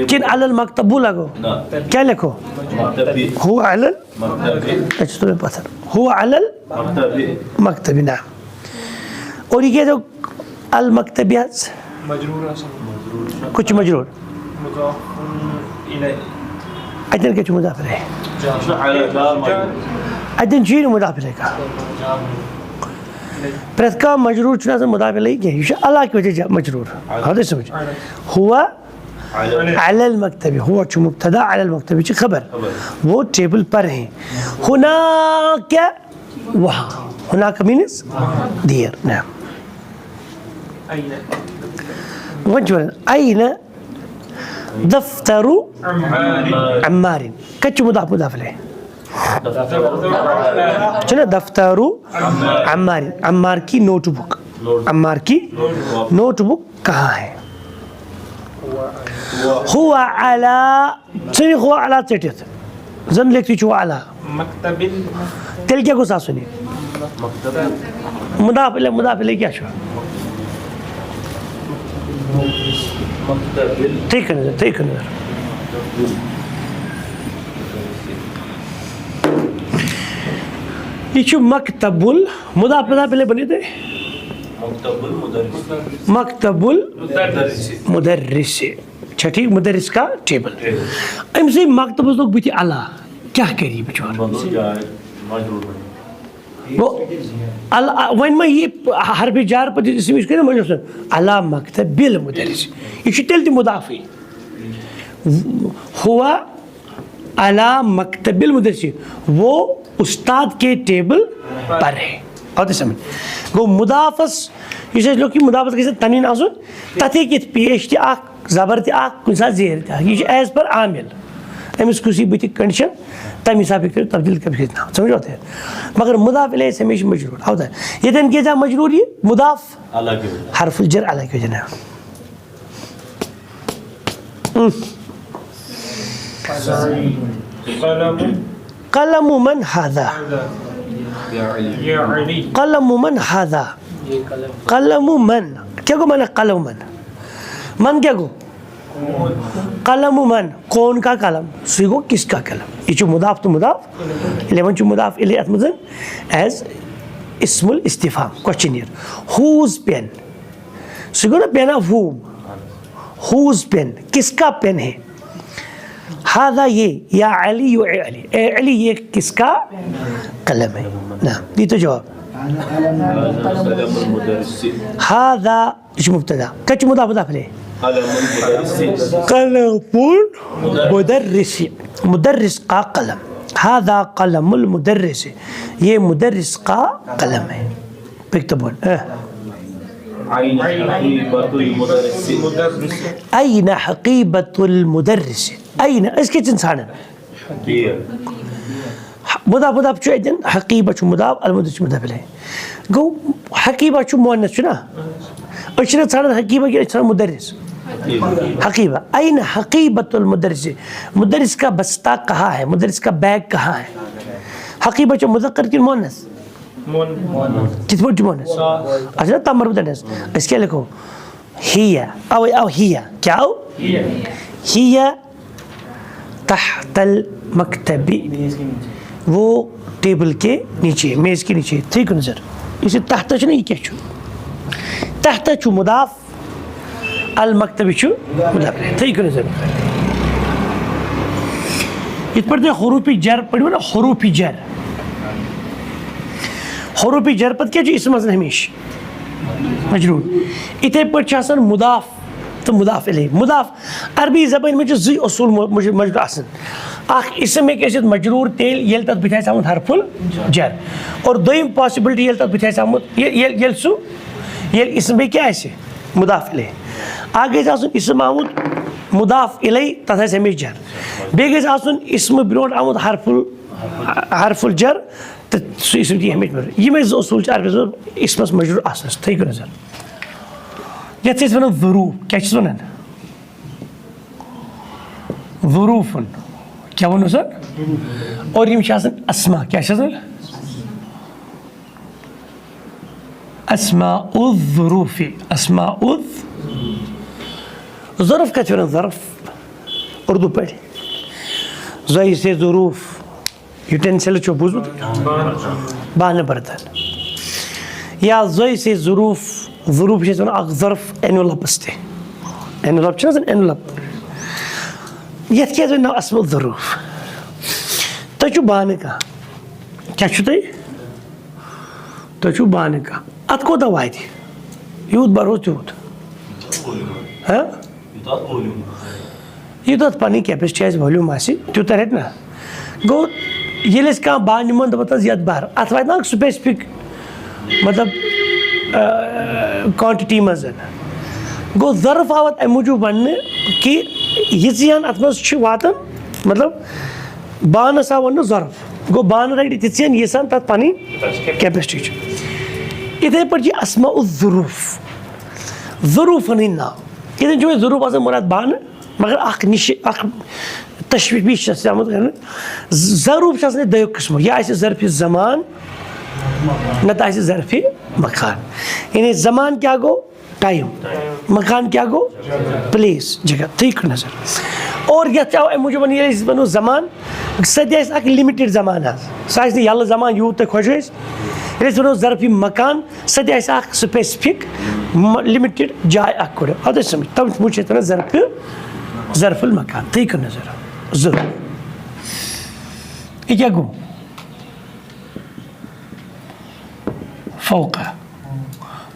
Speaker 1: किन अलल मकतबू लगो क्या लिखो हुआ अलल अच्छा तुम्हें पता हुआ अलल मकतबी ना और ये जो अल मकतबियात कुछ मजरूर अदन के मुदाफ है अदन जी मुदाफ का प्रथका मजरूर चुना से मुदाफ नहीं किया ये अल्लाह की वजह मजरूर हद समझ हुआ अलल मकतबी हुआ चु मुब्तदा अलल मकतबी ची खबर वो टेबल पर है हुना क्या वहाँ हुना का मीन्स देयर ना वजह अयन दफ्तरु अम्मारिन कच्चू मुदाफ है चलो दफ्तरु अम्मारिन अम्मार की नोटबुक अम्मार की नोटबुक कहाँ है हुआ अला चलिए हुआ अला चटित जन लिखती चुआ अला तेल क्या गुस्सा सुनी मुदाफिले क्या छो ठीक है ये मकतबुल मुदाफिले बने थे मकतबुल मुदर्रिस अच्छा ठीक मुदर्रिस का टेबल अम से मकतबुल लोग भी अला क्या करी बेचारा वो वन में ये हर भी जार पर इसमें इसके ना मुझे अला मकतबिल मुदर्रिस ये तेल ती मुदाफी हुआ अला मकतबिल मुदर्रिस वो उस्ताद के टेबल पर है और समझ गो मुदाफस ये लोग की मुदाफस कैसे तनीन आसुन तथे कि पेश ति आख जबर ति आख कुछ जेर ति ये एज पर आमिल अमिस कुछ बुत कंडीशन तम हिसाब से तब्दील कर समझ होते हैं मगर मुदाफ इलैहि हमेशा मजरूर होता है ये दिन क्या मजरूर ये मुदाफ हरफुल जर अलग हो जाना कलम मन हादा कलम मन हादा कलम मन क्या को माना कलम मन क्या को कलम मन कौन का कलम सीगो किसका कलम ये जो मुदाफ तो मुदाफ 11 जो मुदाफ इले अतमजन एज इस्मुल इस्तिफाम क्वेश्चनियर हुज पेन सीगो ना पेन ऑफ हुज पेन किसका पेन है हादा ये या अली यो अली ए अली ये किसका कलम है ना ये तो जवाब हादा जो मुब्तदा कच मुदाफ ले कलमुल मुदर्रिस मुदर्रिस का कलम हादा कलमुल मुदर्रिस ये मुदर्रिस का कलम है पिक द बोर्ड अय्न हकीबतुल मुदर्रिस अय्न अस किचन छाड़न मुदाफ मुदाफ छु एतन हकीबत छु मुदाफ अल मुदर्रिस मुदाफ इलैह गो हकीबत छु मुअन्नस छु ना अछन छाड़न हकीबत के छाड़न मुदर्रिस हकीबा अय्न हकीबतुल मुदर्रिस मुदर्रिस का बस्ता कहाँ है मुदर्रिस का बैग कहाँ है हकीबत छु मुज़क्कर की मुअन्नस किस बोल मुअन्नस अच्छा तमर मुदर्रिस इसके लिखो हिया औ हिया क्या हो हिया तहतल मकतबी वो टेबल के नीचे मेज के नीचे ठीक नजर इसे तहत छु नहीं क्या छु तहत छु मुदाफ अल मकतबी छु मुदाफ ठीक नजर इस पर दे हुरूफी जर पढ़ो ना हुरूफी जर पद क्या छु इसम हमेशा मजरूर इथे पर मुदाफ तो मुदाफ इलैह मुदाफ अरबी ज़बान में जी उसूल मौजूद आसन अख इसम एक मजरूर तेल ये तथ बथ आमुत हरफुल जर और दोम पॉसिबिलिटी ये तथ बथ आमुत ये सू ये इसम क्या मुदाफ इलैह आगे इसम आमुत मुदाफ इलैह तथ हमेशा जर बे इसम ब्रोट आमुत हरफुल जर तो इसम दी हमेशा ये उसूल अरबी इसमस मजरूर आसन थो नजर ये वन ज़ुरूफ क्या वन ज़ुरूफन क्या वो सर और यम अस्मा क्या अस्माउज़्ज़ुरूफ़ी ज़रफ़ क्या वन ज़रफ़ उर्दू पढ़ ज़ई से ज़ुरूफ़ यूटेंसिल चो बुजुर्ग बान बर्तन या ज़ई से ज़ुरूफ़ ज़रूफ वन ज़रफ़ एनवलपस एनवलप एनवलप ये नाव अस्मा ज़रूफ तुम बान कह क्या तुम बान कह अत कोता वात यूत बरो तूत यूत पी कैपेसिटी वॉल्यूम तूत रट ना गो ये कह बान निमन दपत ये बार अत वात ना स्पेसिफिक मतलब क्वांटिटी मज गो ज़रफ़ आव अम मूजूब वन कि यन अत वातन मतलब बानस आव वन ज़रफ़ गो बान रट तीन यीसान तथ पी कैपेसिटी इथे पे अस्माउज़्ज़ुरूफ़ ज़रूफ़न हंद नाव ये ज़रूफ़ मुराद बान मगर तशवीश आमुत कर ज़रूफ़ दो किस्मों यह ज़रफ़ ज़मान नत ज़रफ़ मकान यानी ज़मान क्या गो टाइम मकान क्या गो प्लेस जगह ठीक नजर और यह मूजूब वो ज़मान सह लिमिटेड ज़मान सह यल ज़मान यूत तो खुश वो ज़रफ़ मकान सह स्पेसिफिक लिमिटेड जाय अत समझ तब वन ज़रफ़ुल मकान ठीक नजर ज़रूर यह क्या गो फ़ौक़ा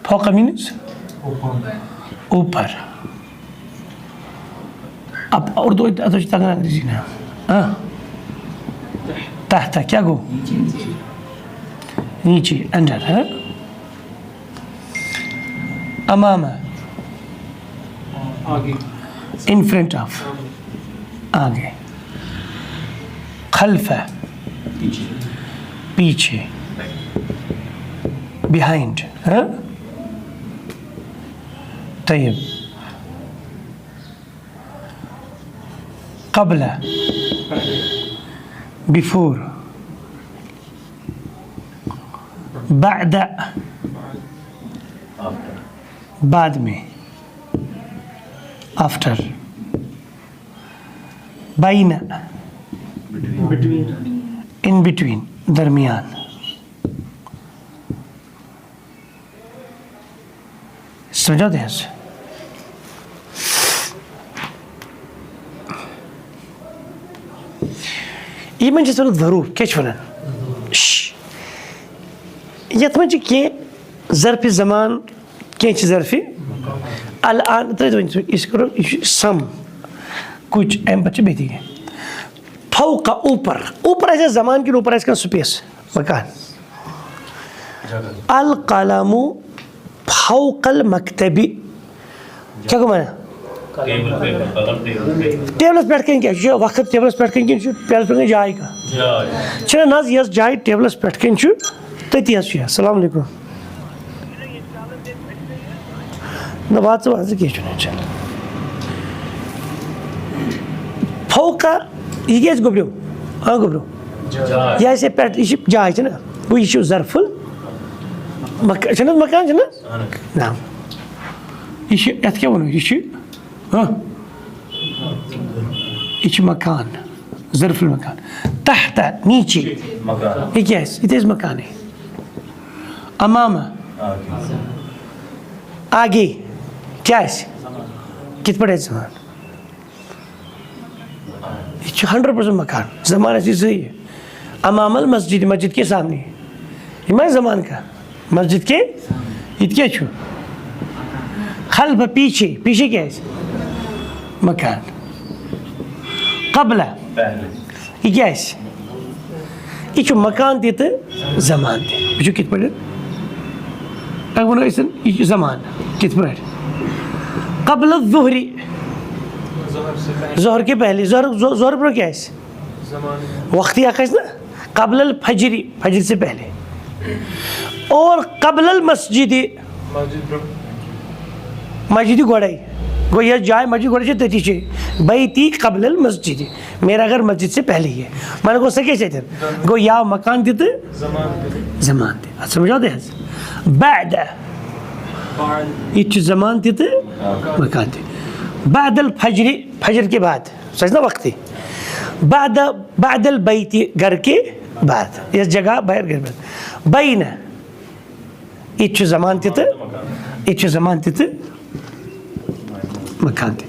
Speaker 1: फ़ौक़ा मीन्स ऊपर अब उर्दू अंग्रेजी ना तहता क्या गो नीचे अंदर है अमामा इन फ्रंट ऑफ आगे खल्फा पीछे behind طيب قبل before بعد बाद में after बाइन in between दरमियान समझो ध्यान से ये मन ज़रूर क्या वन यथ मन ज़रफ़ ज़मान क्या ज़रफ़ अल आन इस करो सम कुछ अम पे बेती फ़ौक़ा ऊपर ऊपर ऐसा ज़मान के ऊपर ऐसा स्पेस मकान अल कलमु फौकल मकतबी क्या गो माना टेबलस पे कन क्या वक्त टेबलस पे कन टेबलस पे जाय का ना यस जाय टेबलस पे कन तती अस्सलाम वालेकुम ना बात कह फौका यह गोब्रो हाँ गोब्रो यह ऐसे पे जाय ना वो यह ज़रफुल मकान ना यह क्या वो यह मकान ज़रफुल मकान तहता नीचे ये क्या है यह मकान है अमामा आगे क्या है कित पड़े जमान ये 100% मकान जमान ऐसी सही है अमामल मस्जिद मस्जिद के सामने ये जमान का मस्जिद के इत क्या छू खल्फ पीछे पीछे क्या है मकान कबला ये क्या है ये मकान ते तो जमान ते कित पड़े वो यह जमान कित पे कबल ज़ुहरी ज़ोहर के पहले ज़ोहर पर क्या है वक्ती आकाश ना कबल फजरी फजर से पहले और कबल मस्जिद मस्जिद गोड़ाई गो यह जाए मस्जिद गोड़े तथी से बैती कबल मस्जिद मेरा घर मस्जिद से पहले ही है मैंने गो सके से गो या मकान दिते जमान दे समझा दे बाद ये जमान दिते मकान दे बादल फजरी फजर के बाद सजना वक्त बादल बैती घर के बाद इस जगह बाहर घर बाद बैन ये जमान दिते ये जमान दिते मकान दे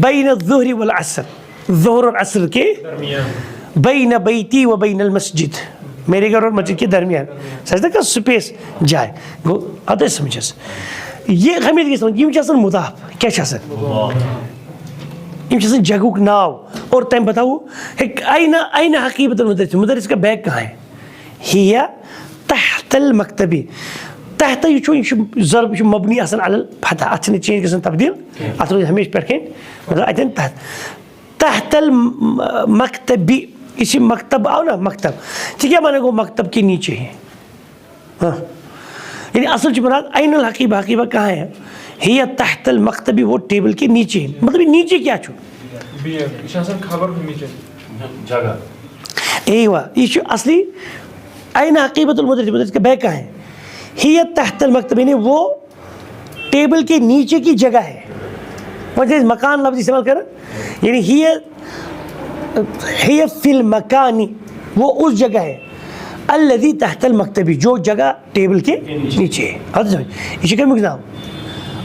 Speaker 1: बैन ज़ुहरी वल असर ज़ोहर और असर के बैन बैती व बैन अल मस्जिद मेरे घर और मस्जिद के दरमियान सजदा का स्पेस जाए गो आते समझस ये हमें की समझ ये मुदाफ क्या ये जगह नाव और तम बताओ आईना हकीकत मुदरिस मुदरिस का बैग कहाँ है हिया तहतल मकतबी तहत यह ज़रब मबनी अल फतह अत चेंज गन तब्दील अत रोज हमेशा पे मतलब अतन तहतल मकतबी इसी मकतब आओ ना मकतब ठीक है माने को मकतब के नीचे है हाँ यानी असल मुराद ऐनुल हकीबा हकीबा कहाँ है हिया तहतल मकतबी वो टेबल के नीचे है मतलब नीचे क्या छो
Speaker 2: खबर नीचे जगह
Speaker 1: एवा ये असली ऐन हकीबतुल मुदरिस मुदरिस का बैग कहाँ है हिया तहतल मकतब यानी वो टेबल के नीचे की जगह है मतलब मकान लफ्ज़ इस्तेमाल कर यानी हिया फिल मकानी वो उस जगह है अल्लज़ी तहतल मकतबी जो जगह टेबल के नीचे है हद समझ इसी का एग्जाम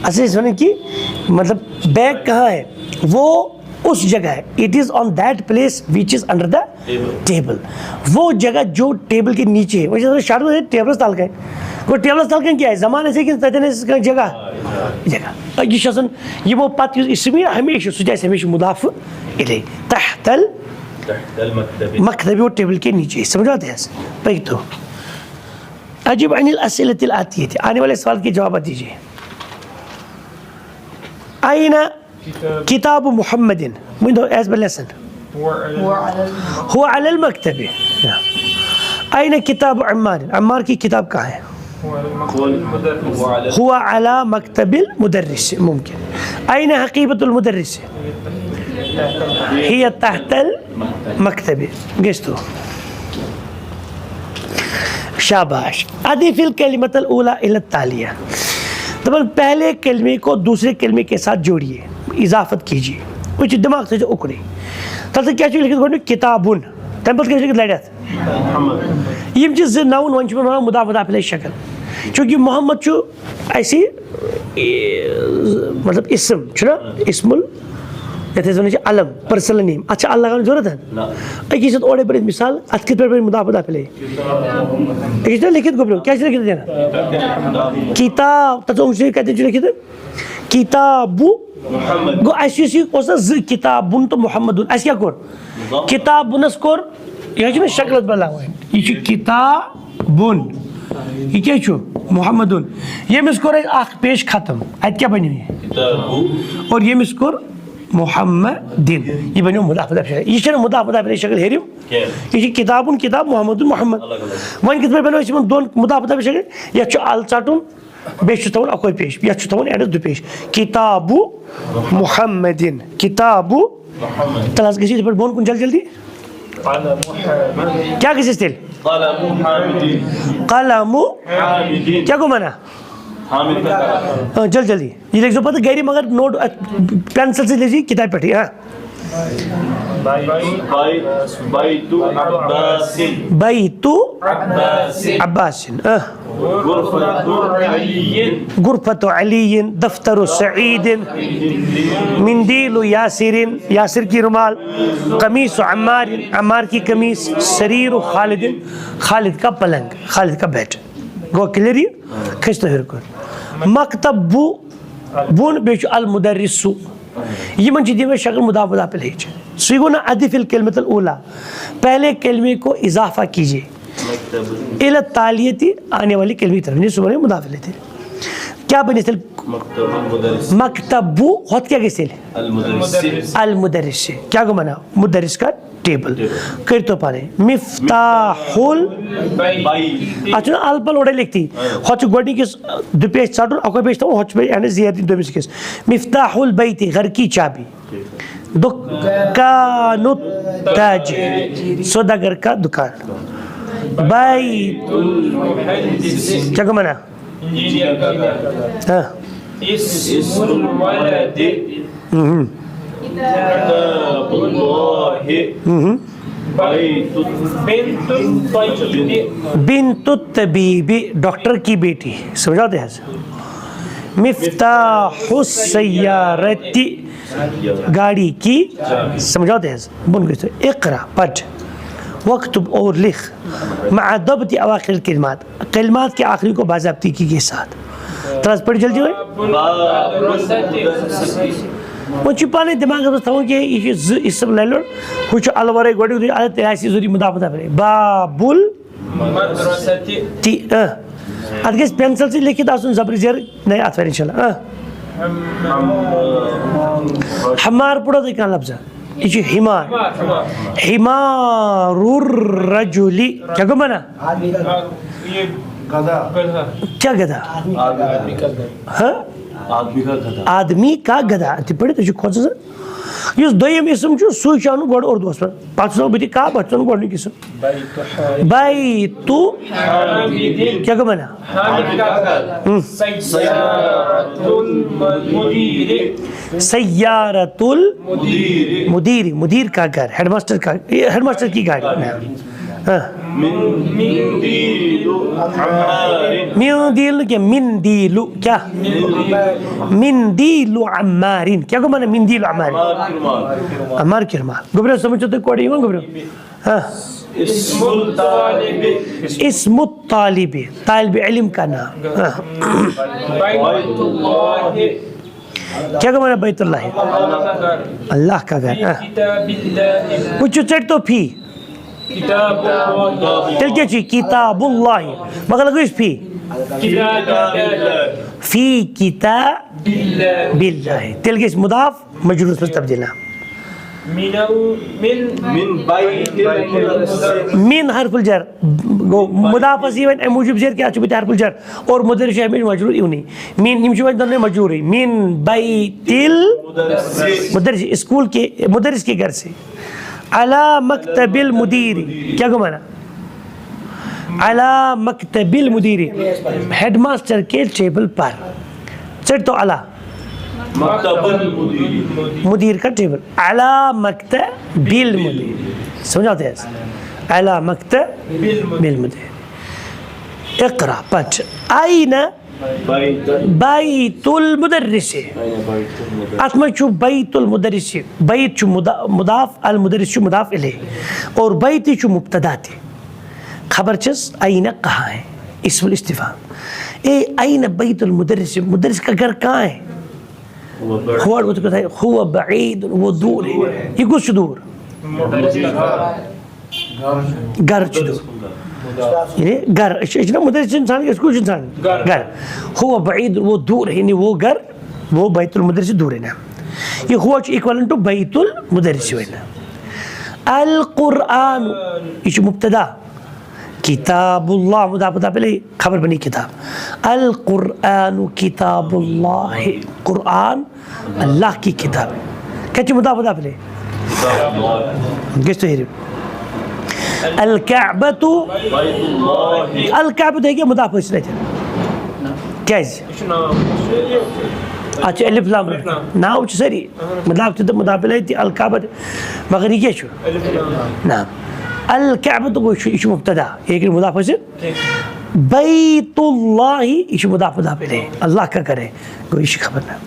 Speaker 1: असली समझ कि मतलब बैग कहाँ है वो उस जगह है it is on that place which is under the table वो जगह जो टेबल के नीचे है वैसे शार्ट में टेबल ताल का वो टेबल ताल का क्या है ज़माने से कि जगह जगह ये वो पत इसमें हमेशा सुजाइस हमेशा मुदाफ इले तहतल मकतबी वो टेबल के नीचे समझाते हैं भाई तो अजीब अनिल असिलतिल आती है आने वाले सवाल के जवाब दीजिए आईना किताब मुहम्मदिन मुझे एज बल लेसन हुआ अलल मकतबी आईना किताब अम्मार अम्मार की किताब कहाँ है हुआ अला मकतबिल मुदर्रिस मुमकिन आईना हकीबतुल मुदर्रिस हिया तहतल मकतबी गेस्तो शाबाश अदीफिल कलिमतल ऊला इला तालिया तो पहले कलमे को दूसरे कलमे के साथ जोड़िए इजाफत कीजिए कुछ दिमाग से जो उकड़े तब तक क्या चीज़ लिखित किताबुन तम पे क्या लिखित लड़त यम चीज नाउन वन मुदा मुदाफ शक्ल चूँकि मोहम्मद चु ऐसी मतलब इसम छुना इसमुल ये अलम पर्सनल नेम अच्छा अल्लाह का जरूरत है एक ओडे पर मिसाल अत कित पर मुदाफ मुदाफ एक लिखित गोब्रो क्या लिखित देना किताब ततो कहते हैं लिखित किताबु गो ऐसी किताबुन तो मोहम्मदुन ऐसे क्या कोर किताबुनस कोर यह शक्ल बदला हुआ है ये किताबुन ये क्या छु मोहम्मदुन यमिस कोर अख पेश खत्म अत क्या बनो ये और यमिस कोर मोहम्मदिन ये बनो मुदाफ मुदाफ शक्ल ये मुदाफ मुदाफ शक्ल हेरिम ये किताबुन किताब मोहम्मदुन मोहम्मद वन कित बनो यमन दोन मुदाफ मुदाफ शक्ल ये अल चटुन बेश तवन अकोई पेश ये तवन एडस दु पेश किताबु मोहम्मदिन किताबु तलाश गसी पर बोन कुन जल्दी क्या किसी स्टिल कलमु क्या को माना जल्दी ये लिख दो पता गैरी मगर नोट पेंसिल से लीजिए किताब पढ़िए हाँ बैतु अब्बासिन गुरफतु अलीन दफ्तरु सईदिन मिंदीलु यासिरिन यासिर की रुमाल कमीसु अम्मारिन अम्मार की कमीज सरीरु खालिदिन खालिद का पलंग खालिद का बेड गो क्लियर ये खिस्त हिरकुर मकतबु बुन बेच अल मुदर्रिसु ये मन जिदी में शक्ल मुदाफ मुदाफ ले सुगो ना अदिफिल कलमतुल ऊला पहले कलमे को इजाफा कीजिए इला तालियती आने वाली कलमे की तरफ नहीं सुबह मुदाफ लेते क्या बने थे मकतबु होत क्या कैसे अल मुदर्रिस क्या को मना मुदर्रिस का टेबल कर तो पाने मिफ्ताहुल अच्छा अल्पल ओडे लिखती होच गोडी के दु पेज चाटो अको पेज तो होच पे यानी जियादी दो मिस मिफ्ताहुल बैती घर की चाबी दुकानु ताजिर सौदागर का दुकान बैतुल मुहद्दिस क्या को मना हां इसमुल वलद बिन्तु तबीबी डॉक्टर की बेटी समझाते हैं मिफ्ताहुस सय्यारती गाड़ी की समझाते हैं बुन गए इक़रा पढ़ वक्तुब और लिख मअ दब्ति अवाखिर कलिमात कलिमात के आखिरी को बाज़ाब्ती के साथ तरस पढ़ जल्दी हुए वो छिपाने दिमाग में था कि ये इस सब ले लो कुछ अलवरे गोड़ी उधर आते ऐसी ज़रूरी मुदाफ़ मुदाफ़ है बाबुल मदरसती ती अदके पेंसिल से लिखित आसुन ज़बर ज़र नहीं आता है इंशाल्लाह हमार पढ़ो तो क्या लफ्ज़ है ये हिमार हिमारुर रजुली क्या को मना गधा क्या गधा हाँ आदमी का गधा पढ़े तो खोज युस दोयम इसम छु सु चानु गोड और दोस पर पाछनो बिति का बचन गोड किस बैतु हामिदिन क्या को मना हामिद का सय्यारतुल मुदीर मुदीर का घर हेडमास्टर की गाड़ी मिंदीलु क्या मिंदीलु क्या मिंदीलु अम्मारिन क्या को माने मिंदीलु अम्मारिन अम्मार की रुमाल गुबरे समझो तो कोड़ी में गुबरे हाँ इस्मुत तालिबी तालिब इल्म का नाम क्या को माने बैतुल्लाह अल्लाह का घर कुछ चट तो फी तेल क्या चीज किताबुल्लाह मगर लगो इस फी किताबिल्लाह तेल के इस मुदाफ मजरूर में तब्दील मिन हरफुल जर मुदाफ असीवन मूजिब जर क्या चुबते हरफुल जर और मुदर्रिस में मजरूर यूनी मिन निमशुवन दोनों मजरूर है मिन बैतिल मुदर्रिस स्कूल के मुदर्रिस के घर से अला मकतबिल मुदीरी क्या को माना अला मकतबिल मुदीरी हेडमास्टर के टेबल पर चढ़ तो अला मुदीर का टेबल अला मकतबिल मुदीर समझाते हैं अला मकतबिल मुदीर इक़रा पढ़ आईना बैतुल मुदर्रिस आत्मा चु बैतुल मुदर्रिस बैत चु मुदाफ अल मुदर्रिस चु मुदाफ इलैह और बैत चु मुब्तदा थी खबर चस आईना कहाँ है इसमुल इस्तिफाम ए आईना बैतुल मुदर्रिस मुदर्रिस का घर कहाँ है हुआ वो तो कहता है हुआ बईद वो दूर है ये कुछ दूर घर दूर यानी घर इतना मुदरिस इंसान इसको इंसान घर हुआ बईद वो दूर है यानी वो घर वो बैतुल मुदरिस से दूर है ना ये हुआ इक्वल टू बैतुल मुदरिस है ना अल कुरान इस मुब्तदा किताबुल्लाह मुदाफ पहले खबर बनी किताब अल कुरान किताबुल्लाह कुरान अल्लाह की किताब है क्या मुदाफ पहले किस तो अल काबतु अल काबतु है क्या मुदाफ इसलिए क्या अच्छा अलिफ लाम नाम सरी मुदाफ तो मुदाफ पहले अल काबत मगर ये क्या नाम अल काबतु को इश मुब्तदा एक मुदाफ से बैतुल्लाह इश मुदाफ पहले अल्लाह का करे कोई इश खबर ना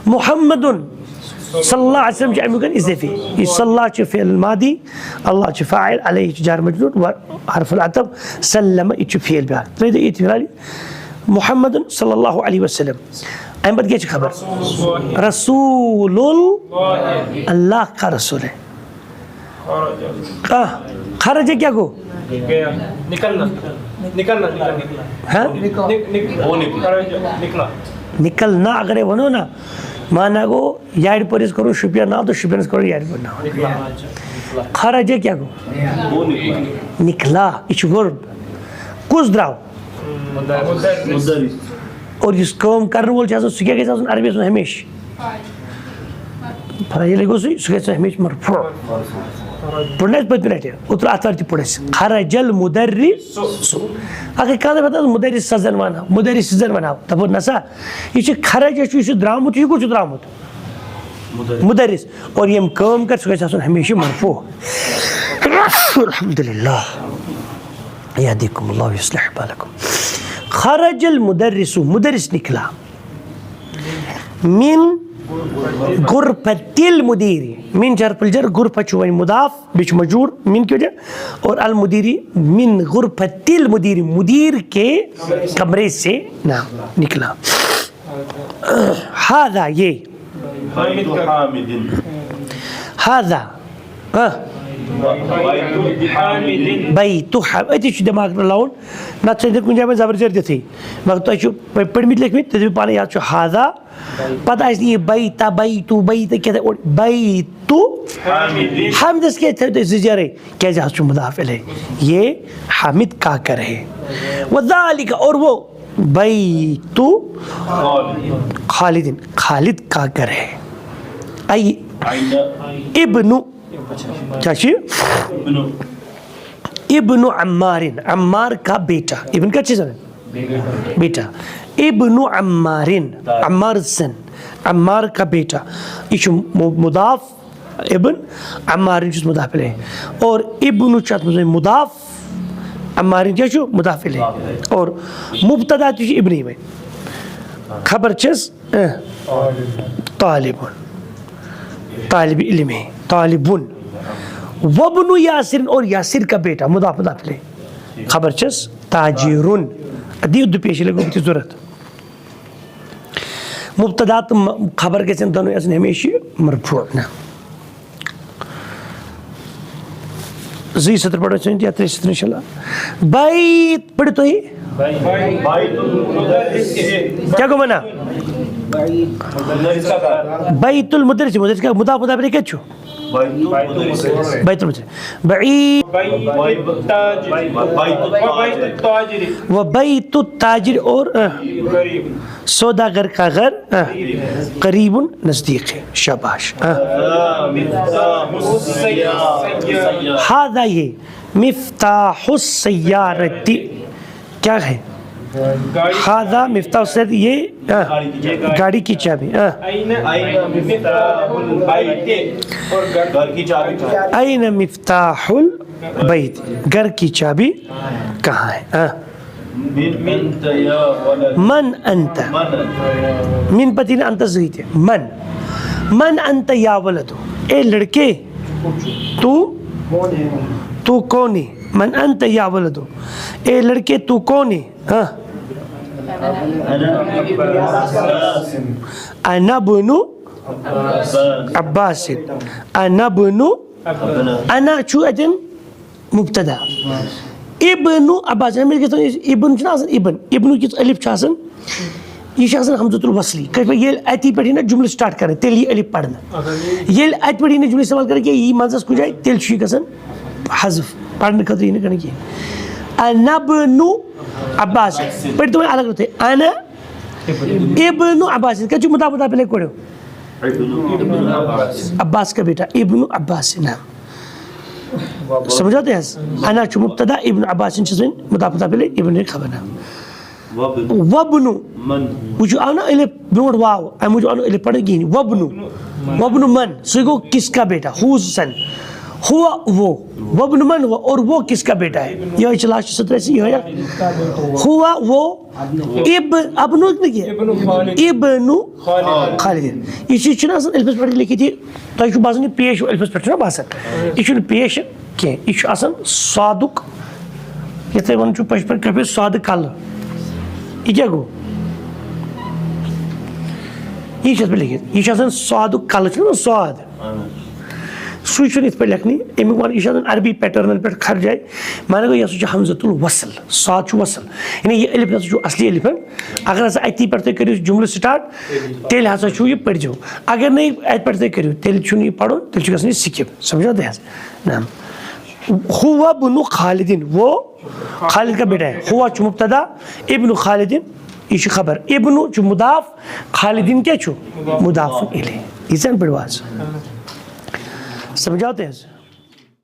Speaker 1: मुहम्मदुन सल्लल्लाहु अलैहि वसल्लम अमीगन इज़फ़ी ये सल्लल्लाहु च फ़िअल मादी अल्लाह च फ़ाइल अलैहि जार मजरूर व हर्फ़ुल अतफ़ सल्लम च फ़िअल बया तो ये इतिफाली मुहम्मदुन सल्लल्लाहु अलैहि वसल्लम अहमद क्या खबर रसूलुल अल्लाह का रसूल है खरज क्या को
Speaker 2: निकलना निकलना
Speaker 1: हाँ निकलना अगर ये बनो ना माना को यार परिस करो शुपिया ना तो शुपिया करो यार पर ना खरज क्या को निकला इच वर्ब कुछ द्राव और इस काम करने वाले जैसे सुखे के साथ अरबी में हमेशा ये लगो सुखे से हमेशा मरफू पढ़ने से बच बैठे उतर आतर ती पढ़े खरजल मुदर्रिस अगर कहाँ से बता मुदर्रिस सजन माना मुदर्रिस सजन माना तब वो नसा इसे खरज इसे ड्रामुत ये कुछ ड्रामुत मुदर्रिस और ये हम काम कर सुखे से हमेशा मरफू अल्हम्दुलिल्लाह यहदीकुमुल्लाह व युस्लिह बालकुम खरजल मुदर्रिस मुदर्रिस निकला मिन गुरफतिल मुदीरी मिन जरफुल जर गुरफत चुवाई मुदाफ बिच मजूर मिन क्यों जाए और अल मुदीरी मिन गुरफतिल मुदीरी मुदीर के कमरे से नाम निकला हादा ये हादा बैतु हामिद ये दिमाग में लाऊं ना चंदे कुछ में ज़बरदस्त थी वक्त तो पढ़ मिट लिख मिट तो पानी याद चो हादा पता है ये बैता बैतु बैत क्या और बैतु हामिद इसके थे तो ज़िजरे क्या जहाँ चो मुदाफ़िल है ये हामिद का कर है वज़ालिका और वो बैतु खालिदिन खालिद का कर है आई इब्नु क्या चीज़ इब्नु अम्मारिन अम्मार का बेटा इब्न क्या चीज़ है बेटा इब्नु अम्मारिन अम्मार सन अम्मार का बेटा इश मुदाफ इब्न अम्मारिन चीज़ मुदाफ़िल है और इब्नु चात मुदाफ अम्मारिन क्या चीज़ मुदाफ़िल है और मुब्तदा चीज़ इब्नी में खबर चीज़ तालिबुन तालिब इल्म है तालिबुन वब्नु यासिर और यासिर का बेटा मुदाफ मुदाफ़िल है खबर चीज़ ताजिरुन अदी उद्द पेश लगो की ज़रूरत मुब्तदा खबर के संग दोनों ऐसे हमेशा मरफू ना जी सत्र पढ़ो चाहिए या 3 सत्र इंशाल्लाह बैत पढ़ तो ही क्या को मना बैतुल मुदर्रिस मुदर्रिस का मुदाफ मुदाफ़िल क्या छो बैतुल मुदर्रिस व बैतुत ताजिर और सौदागर का घर करीबुन नज़दीक है शाबाश हादा ये मिफ्ताहुस सय्यारती क्या है हादा मिफ्ताह से ये गाड़ी की चाबी आईना मिफ्ताहुल बैत घर की चाबी कहाँ है मन अंत मिन पति ने अंत सही थे मन अंत या वलदो ए लड़के तू कौन है मन अंत या वलदो ए लड़के तू कौन है अना बुनु अब्बास अना बुनु अना चू अजन मुब्तदा इब्नु अब्बास इब्न इब्न इब्नु किस अलिफ छासन ये हमजतुल वसली ये अति पे ना जुमल स्टार्ट करें तेल ये अलिफ पढ़ना ये अत पे जुमल इस्तेमाल करें कि ये मजस कुछ जाए तेल गसन हज़फ पढ़ने खतर यह करना कह अनबनु अब्बास पे तो अलग रहते अन इब्नु अब्बास क्या मुदा मुदा पहले कोड़ो अब्बास का बेटा इब्नु अब्बास नाम समझाते हैं अना मुब्तदा इब्नु अब्बास मुदा मुदा पहले इब्न खबर नाम वब्नु मुझे आना इले ब्रोड वाव मुझे आना इले पढ़ेगी नहीं वब्नु वब्नु मन सो किसका बेटा हुज सन हुआ वो वब्नु मन हुआ और वो किसका बेटा है यह चला 17 से यह हुआ वो अब्नु इब्नु खालिद इसी चुना सन अल्फस पढ़ लिखी थी तो इशु बासन पेश अल्फस पढ़ ना बासन इशु पेश के इशु आसन सादुक ये तो वन चु पश पर कभी सादुक कल ये क्या गो ये चीज़ पे लिखित ये शासन स्वाद कल ना स्वाद सुच इत पे लिखनी अमिक वन यह अरबी पैटर्न पे खर जाए माना गो यह हमजतुल वसल स्वाद वसल यानी ये अलिफ हसा असली अलिफ अगर हसा अति पे करो जुमल स्टार्ट तेल हसा यह पढ़ो अगर नहीं अत पे करो तेल यह पढ़ो तेल गई स्किप समझो दे नाम हुआ बुनु खालिदिन वो खालिद का बेटा है हुआ मुब्तदा इब्नु खालिदिन ये खबर इब्नु मुदाफ खालिदिन क्या मुदाफ इले इसन पढ़वाज समझाते हैं।